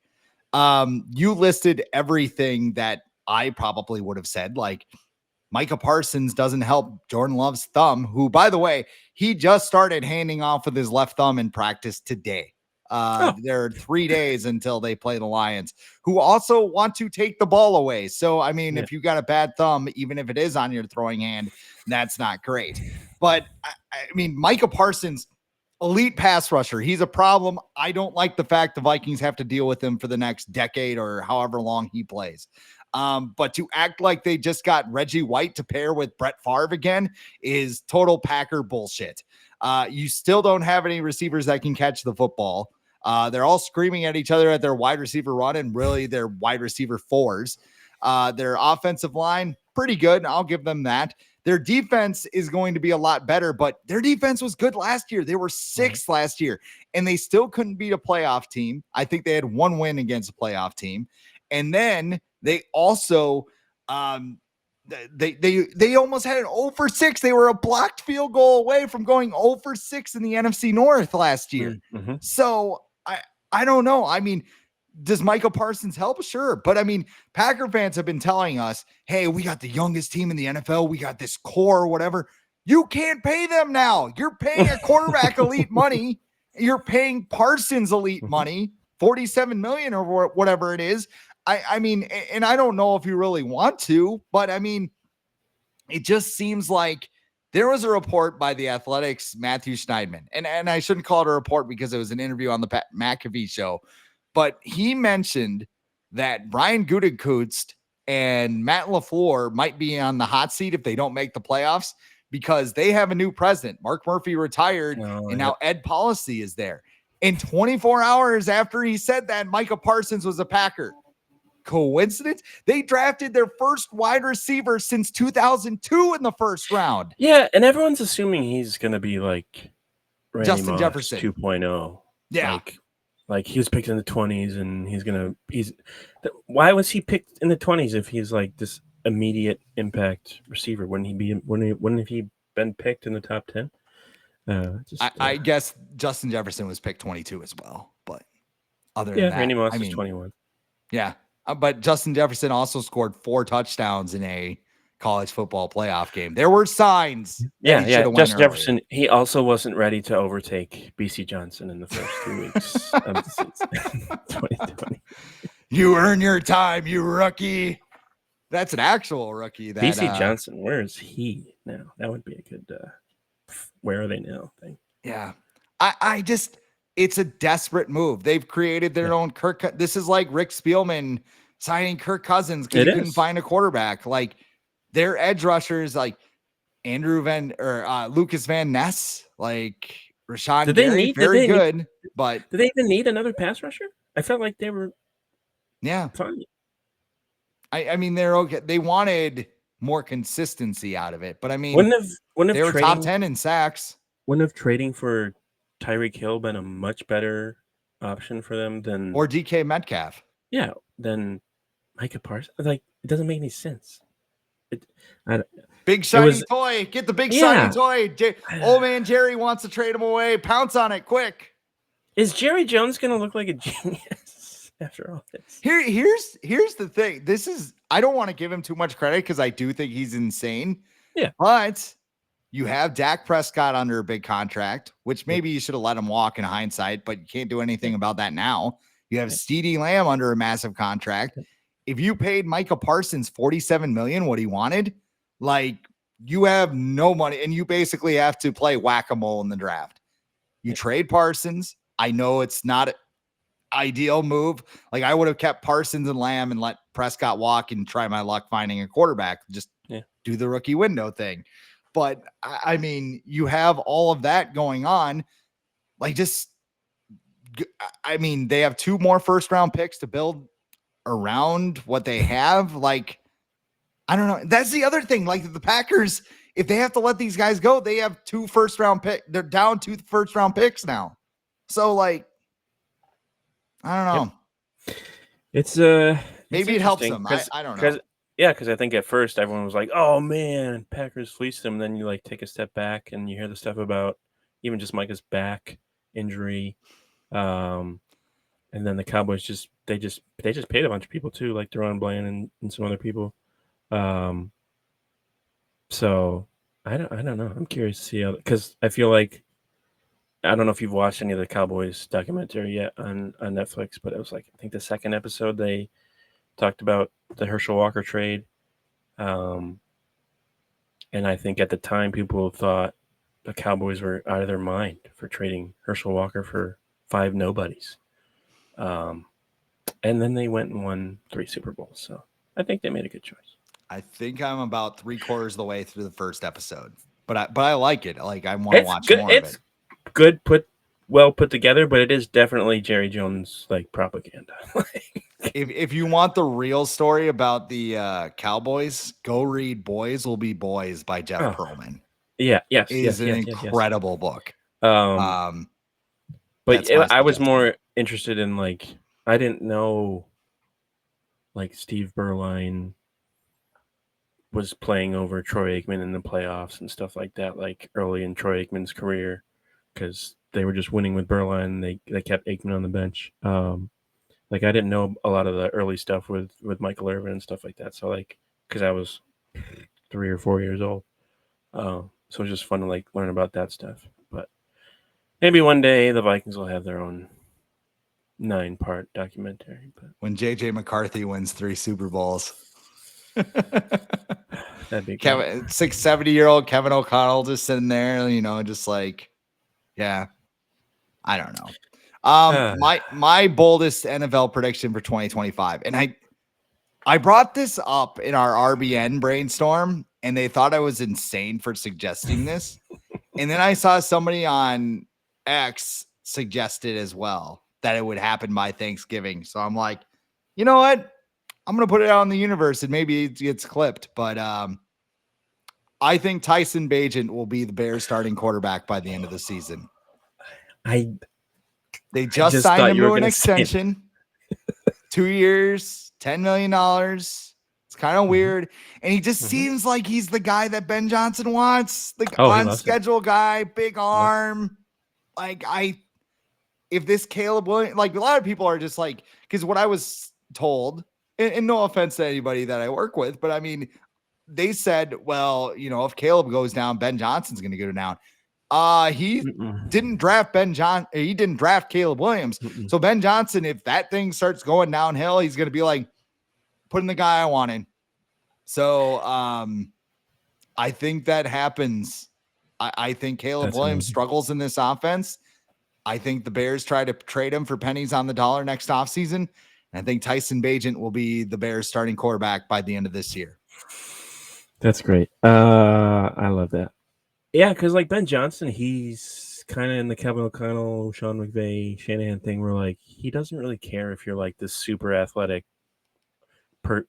You listed everything that I probably would have said, like Micah Parsons doesn't help Jordan Love's thumb, who, by the way, he just started handing off with his left thumb in practice today. There are 3 days until they play the Lions, who also want to take the ball away. So, I mean, if you got a bad thumb, even if it is on your throwing hand, that's not great. But I mean, Micah Parsons, elite pass rusher. He's a problem. I don't like the fact the Vikings have to deal with him for the next decade or however long he plays. But to act like they just got Reggie White to pair with Brett Favre again is total Packer bullshit. You still don't have any receivers that can catch the football. They're all screaming at each other at their wide receiver run and really their wide receiver fours. Their offensive line, pretty good. I'll give them that. Their defense is going to be a lot better, but their defense was good last year. They were sixth last year, and they still couldn't beat a playoff team. I think they had one win against a playoff team. And then they also they almost had an 0 for 6. They were a blocked field goal away from going 0 for 6 in the NFC North last year. Mm-hmm. So I don't know. I mean, does Micah Parsons help? Sure. But I mean, Packer fans have been telling us, hey, we got the youngest team in the NFL. We got this core or whatever. You can't pay them now. You're paying a quarterback elite money. You're paying Parsons elite money, $47 million or whatever it is. I mean, and I don't know if you really want to, but I mean, it just seems like there was a report by the Athletics, Matthew Schneidman, and I shouldn't call it a report because it was an interview on the Pat McAfee show, but he mentioned that Brian Gutekunst and Matt LaFleur might be on the hot seat if they don't make the playoffs because they have a new president. Mark Murphy retired, and now Ed Policy is there. And 24 hours after he said that, Micah Parsons was a Packer. Coincidence? They drafted their first wide receiver since 2002 in the first round. Yeah, and everyone's assuming he's going to be like Randy Justin Moss Jefferson 2.0. Yeah. Like he was picked in the 20s and why was he picked in the 20s if he's like this immediate impact receiver? Wouldn't he been picked in the top 10? I guess Justin Jefferson was picked 22 as well, but other than that, Randy Moss is 21. Yeah. But Justin Jefferson also scored 4 touchdowns in a college football playoff game. There were signs. Yeah. Justin Jefferson, he also wasn't ready to overtake BC Johnson in the first 2 weeks of the season. 2020. You earn your time, you rookie. That's an actual rookie. That, BC Johnson, where is he now? That would be a good where are they now thing. Yeah. I just, it's a desperate move. They've created their own Kirk. This is like Rick Spielman signing Kirk Cousins because he couldn't find a quarterback. Like their edge rushers, like Lucas Van Ness, like Rashawn Gary, very good. But do they even need another pass rusher? I felt like they were fine. I mean, they're okay. They wanted more consistency out of it, but I mean, they were top 10 in sacks. Wouldn't have trading for Tyreek Hill been a much better option for them than or DK Metcalf? Yeah, than Micah Parsons. Like it doesn't make any sense. Big shiny toy. Get the big shiny toy. Old man Jerry wants to trade him away. Pounce on it quick. Is Jerry Jones going to look like a genius after all this? Here's the thing. I don't want to give him too much credit because I do think he's insane. Yeah. But you have Dak Prescott under a big contract, which maybe you should have let him walk in hindsight, but you can't do anything about that now. You have CeeDee Lamb under a massive contract. If you paid Micah Parsons $47 million, what he wanted, like you have no money and you basically have to play whack-a-mole in the draft. You trade Parsons. I know it's not an ideal move. Like I would have kept Parsons and Lamb and let Prescott walk and try my luck finding a quarterback. Just do the rookie window thing. But I mean, you have all of that going on. Like they have 2 more first round picks to build around what they have. Like, I don't know. That's the other thing. Like the Packers, if they have to let these guys go, they have 2 first round picks. They're down 2 first round picks now. So like, I don't know. It's maybe it helps them. I don't know. Yeah, because I think at first everyone was like, "Oh man, Packers fleeced them." Then you like take a step back and you hear the stuff about even just Micah's back injury, and then the Cowboys just paid a bunch of people too, like Deron Bland and some other people. So I don't know. I'm curious to see how, because I feel like I don't know if you've watched any of the Cowboys documentary yet on Netflix, but it was like I think the second episode they talked about the Herschel Walker trade. And I think at the time people thought the Cowboys were out of their mind for trading Herschel Walker for 5 nobodies. And then they went and won 3 Super Bowls. So I think they made a good choice. I think I'm about 3/4 of the way through the first episode, but I like it. Like I want to watch more of it. It's good, well put together, but it is definitely Jerry Jones like propaganda. if you want the real story about the Cowboys, go read "Boys Will Be Boys" by Jeff Oh, Pearlman. yeah, It is an incredible book. But That's my I was suggestion. more interested in like I didn't know like Steve Berline was playing over Troy Aikman in the playoffs and stuff like that, like early in Troy Aikman's career, because they were just winning with Berline. They kept Aikman on the bench. Like I didn't know a lot of the early stuff with Michael Irvin and stuff like that. So like, because I was 3 or 4 years old, so it was just fun to like learn about that stuff. But maybe one day the Vikings will have their own 9-part documentary. But When JJ McCarthy wins 3 Super Bowls. that'd be Kevin, 70-year-old Kevin O'Connell just sitting there, just like, yeah, I don't know. My boldest NFL prediction for 2025, and I brought this up in our RBN brainstorm, and they thought I was insane for suggesting this. And then I saw somebody on X suggested as well that it would happen by Thanksgiving. So I'm like, you know what? I'm going to put it out in the universe and maybe it gets clipped. But I think Tyson Bagent will be the Bears starting quarterback by the end of the season. They just signed him to an extension. 2 years, $10 million. It's kind of weird. And he just seems like he's the guy that Ben Johnson wants. The on schedule guy, big arm. Like if this Caleb Williams, like a lot of people are just like, because what I was told, and no offense to anybody that I work with, but I mean, they said, well, if Caleb goes down, Ben Johnson's going to go down. He didn't draft he didn't draft Caleb Williams. So Ben Johnson, if that thing starts going downhill, he's going to be like putting the guy I want in. So I think that happens. I think Caleb Williams struggles in this offense. I think the Bears try to trade him for pennies on the dollar next offseason. And I think Tyson Bagent will be the Bears starting quarterback by the end of this year. That's great. I love that. Yeah, because like Ben Johnson, he's kind of in the Kevin O'Connell, Sean McVay, Shanahan thing where like he doesn't really care if you're like this super athletic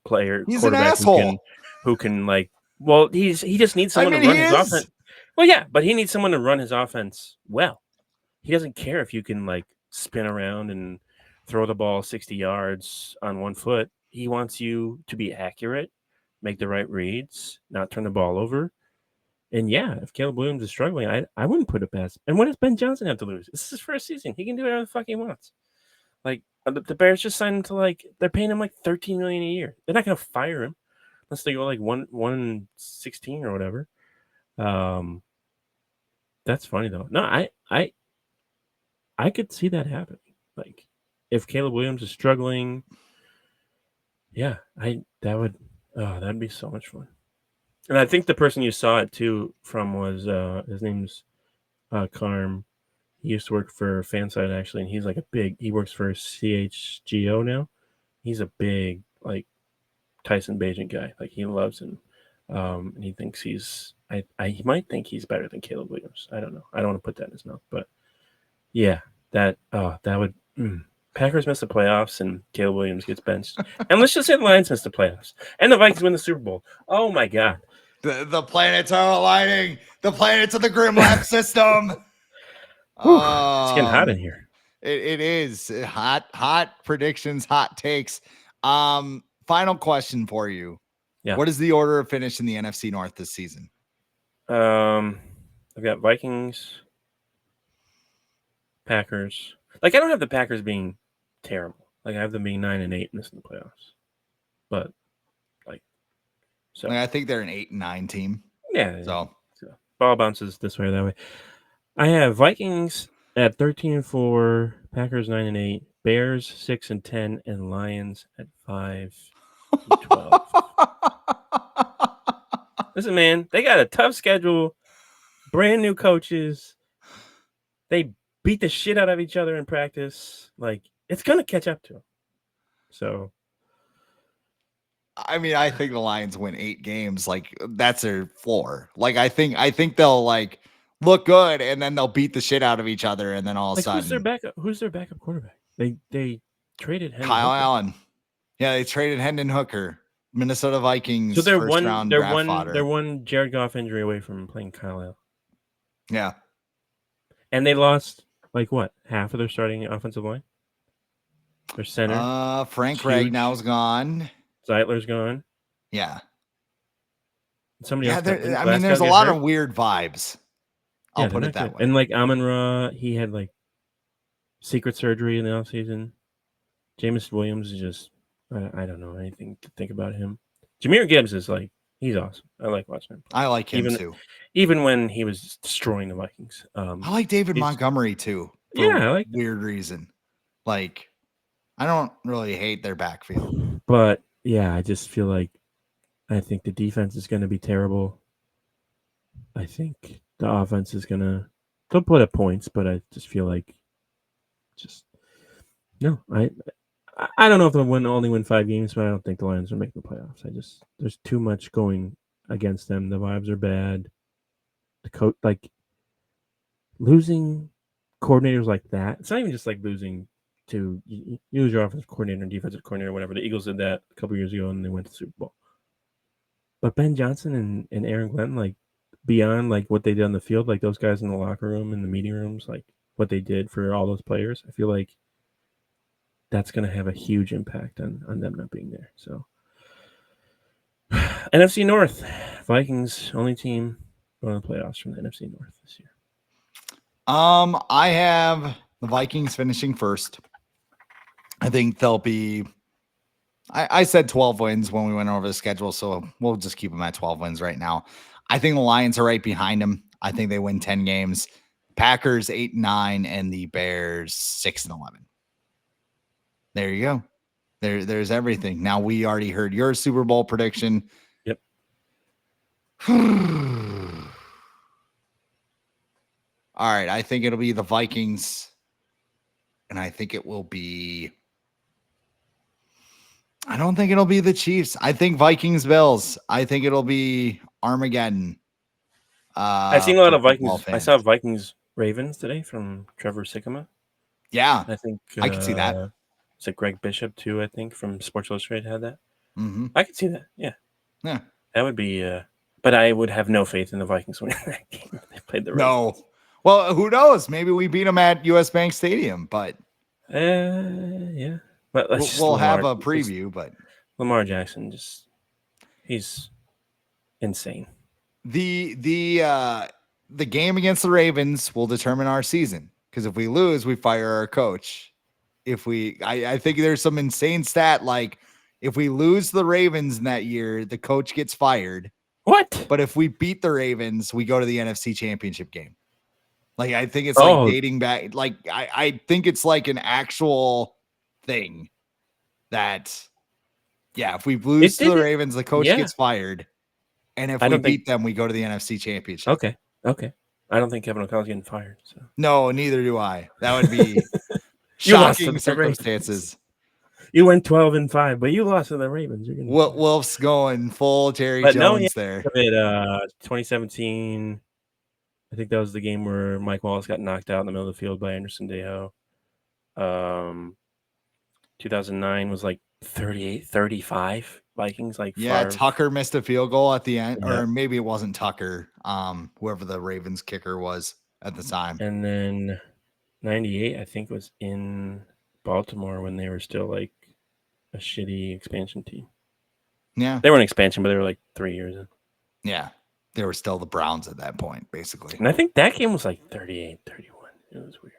player. He's an asshole who can like. Well, he just needs someone to run his offense. Well, yeah, but he needs someone to run his offense well. He doesn't care if you can like spin around and throw the ball 60 yards on one foot. He wants you to be accurate, make the right reads, not turn the ball over. And yeah, if Caleb Williams is struggling, I wouldn't put it past. And what does Ben Johnson have to lose? This is his first season. He can do whatever the fuck he wants. Like the Bears just signed him to like they're paying him like $13 million a year. They're not gonna fire him unless they go like 116 or whatever. That's funny though. No, I could see that happening. Like if Caleb Williams is struggling, yeah, that'd be so much fun. And I think the person you saw it too from was his name's Carm. He used to work for FanSided actually, and he's like he works for CHGO now. He's a big like Tyson Bagent guy. Like he loves him. And he thinks he might think he's better than Caleb Williams. I don't know. I don't want to put that in his mouth, but yeah, that would Packers miss the playoffs and Caleb Williams gets benched. And let's just say the Lions miss the playoffs and the Vikings win the Super Bowl. Oh my God. The planets are aligning. The planets of the Grimlock system. It's getting hot in here. It is hot predictions, hot takes. Final question for you. Yeah. What is the order of finish in the NFC North this season? I've got Vikings, Packers. Like I don't have the Packers being terrible. Like I have them being 9-8 and missing the playoffs. But so I think they're an 8-9 team. Yeah. So ball bounces this way or that way. I have Vikings at 13-4, Packers 9-8, Bears 6-10, and Lions at 5-12. Listen, man, they got a tough schedule, brand new coaches. They beat the shit out of each other in practice. Like it's gonna catch up to them. So. I mean, I think the Lions win 8 games. Like that's their floor. Like I think they'll like look good and then they'll beat the shit out of each other and then all of a sudden who's their backup quarterback? They traded him. Kyle Allen. Yeah, they traded Hendon Hooker, Minnesota Vikings So they're first round draft fodder. they're one Jared Goff injury away from playing Kyle Allen. Yeah. And they lost like what? Half of their starting offensive line? Their center. Frank Huge. Ragnow's gone. Zeitler's gone. Yeah. Somebody else. I mean, there's a lot of weird vibes. I'll put it that way. And like Amon-Ra, he had like secret surgery in the offseason. Jameis Williams is just, I don't know anything to think about him. Jahmyr Gibbs is like, he's awesome. I like watching him play. I like him too. Even when he was destroying the Vikings. I like David Montgomery too. Yeah, I like weird reason. Like, I don't really hate their backfield. But yeah, I just feel like I think the defense is going to be terrible. I think the offense is going to, they'll put up points, but I just feel like I don't know if they'll only win 5 games, but I don't think the Lions will make the playoffs. There's too much going against them. The vibes are bad. The coach, like losing coordinators like that. It's not even just like losing to you lose your offensive coordinator and defensive coordinator, whatever. The Eagles did that a couple years ago and they went to the Super Bowl. But Ben Johnson and Aaron Glenn, like beyond like what they did on the field, like those guys in the locker room and the meeting rooms, like what they did for all those players, I feel like that's going to have a huge impact on them not being there. So NFC North, Vikings, only team going to the playoffs from the NFC North this year. I have the Vikings finishing first. I think they'll be, I said 12 wins when we went over the schedule, so we'll just keep them at 12 wins right now. I think the Lions are right behind them. I think they win 10 games. Packers 8-9 and the Bears 6-11. There you go. There's everything. Now we already heard your Super Bowl prediction. Yep. All right. I think it'll be the Vikings. And I think it will be. I don't think it'll be the Chiefs. I think Vikings Bills. I think it'll be Armageddon. I've seen a lot of Vikings. I saw Vikings Ravens today from Trevor Sikkema. Yeah. I think I could see that. It's like Greg Bishop too, I think, from Sports Illustrated had that. Mm-hmm. I could see that. Yeah. Yeah. That would be but I would have no faith in the Vikings winning that game. They played the Ravens. No. Well, who knows? Maybe we beat them at US Bank Stadium, but yeah. But we'll have a preview, but Lamar Jackson he's insane. The game against the Ravens will determine our season, because if we lose, we fire our coach. I think there's some insane stat, like if we lose the Ravens in that year, the coach gets fired. What? But if we beat the Ravens, we go to the NFC Championship game. Like, I think it's like dating back. Like, I think it's like an actual thing that, yeah, if we lose to the Ravens, the coach gets fired. And if we beat them, we go to the NFC Championship. Okay. I don't think Kevin O'Connell's getting fired. So. No, neither do I. That would be shocking circumstances. You went 12-5, but you lost to the Ravens. Wolf's going full Jerry Jones there. 2017, I think that was the game where Mike Wallace got knocked out in the middle of the field by Anderson Dejo. 2009 was like 38-35 Vikings. Like Tucker missed a field goal at the end, or maybe it wasn't Tucker. Whoever the Ravens kicker was at the time. And then 98, I think, was in Baltimore when they were still like a shitty expansion team. Yeah, they were an expansion, but they were like 3 years in. Yeah, they were still the Browns at that point, basically. And I think that game was like 38-31. It was weird.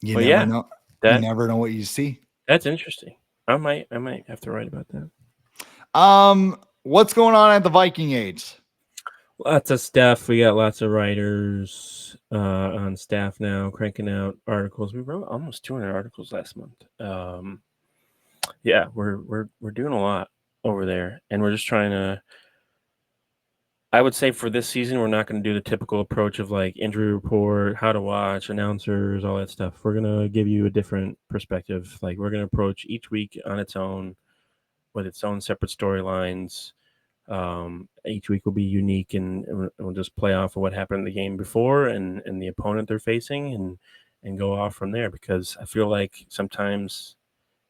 You never know. You never know what you see. That's interesting. I might have to write about that. What's going on at the Viking Age? Lots of stuff. We got lots of writers on staff now, cranking out articles. We wrote almost 200 articles last month. Yeah, we're doing a lot over there, and we're just trying to. I would say for this season, we're not going to do the typical approach of like injury report, how to watch, announcers, all that stuff. We're going to give you a different perspective. Like, we're going to approach each week on its own with its own separate storylines. Each week will be unique, and we'll just play off of what happened in the game before and the opponent they're facing and go off from there, because I feel like sometimes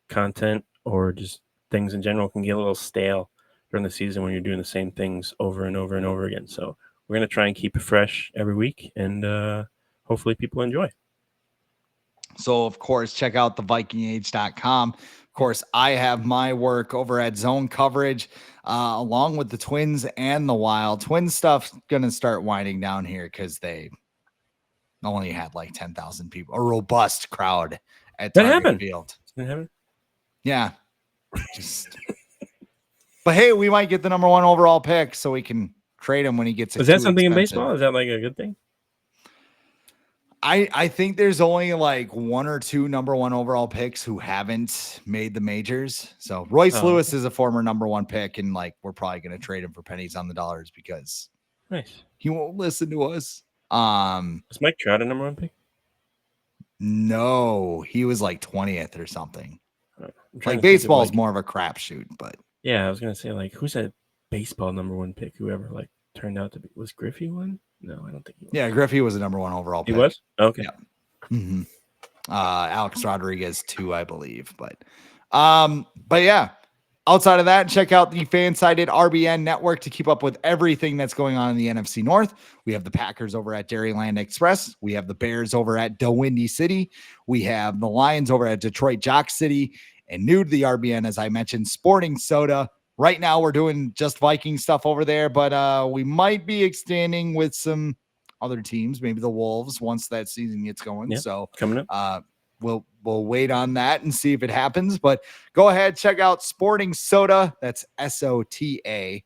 content or just things in general can get a little stale during the season when you're doing the same things over and over and over again. So we're going to try and keep it fresh every week, and hopefully people enjoy. So, of course, check out thevikingage.com. Of course, I have my work over at Zone Coverage, along with the Twins and the Wild. Twins stuff's going to start winding down here because they only had like 10,000 people, a robust crowd at Target Field. That happened? Yeah. But hey, we might get the number 1 overall pick so we can trade him when he gets it. Is that something expensive. In baseball? Is that like a good thing? I think there's only like 1 or 2 number 1 overall picks who haven't made the majors. So Royce Lewis is a former number 1 pick, and like we're probably going to trade him for pennies on the dollars because he won't listen to us. Is Mike Trout a number 1 pick? No, he was like 20th or something. Like baseball is more of a crapshoot, but yeah, I was gonna say like who's that baseball number 1 pick? Whoever like turned out to be, was Griffey one? No, I don't think he was. Yeah, Griffey was a number 1 overall pick. He was? Okay. Yeah. Mm-hmm. Alex Rodriguez 2, I believe. But yeah, outside of that, check out the FanSided RBN network to keep up with everything that's going on in the NFC North. We have the Packers over at Dairyland Express. We have the Bears over at DeWindy City. We have the Lions over at Detroit Jock City. And new to the RBN, as I mentioned, Sporting Soda. Right now, we're doing just Viking stuff over there, but we might be expanding with some other teams, maybe the Wolves, once that season gets going. Yeah, so coming up, we'll wait on that and see if it happens. But go ahead, check out Sporting Soda. That's SOTA.com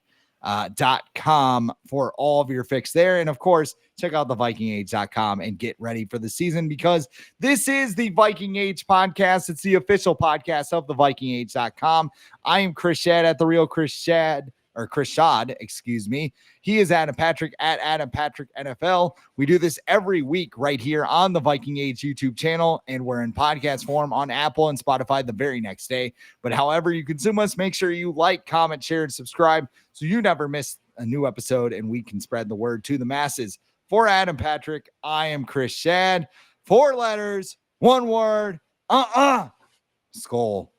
for all of your fix there. And of course, check out thevikingage.com and get ready for the season, because this is the Viking Age podcast. It's the official podcast of thevikingage.com. I am Chris Schad at the real Chris Schad, or Chris Schad, excuse me. He is Adam Patrick at Adam Patrick NFL. We do this every week right here on the Viking Age YouTube channel, and we're in podcast form on Apple and Spotify the very next day. But however you consume us, make sure you like, comment, share, and subscribe so you never miss a new episode and we can spread the word to the masses. For Adam Patrick, I am Chris Schad. 4 letters, 1 word, Skull.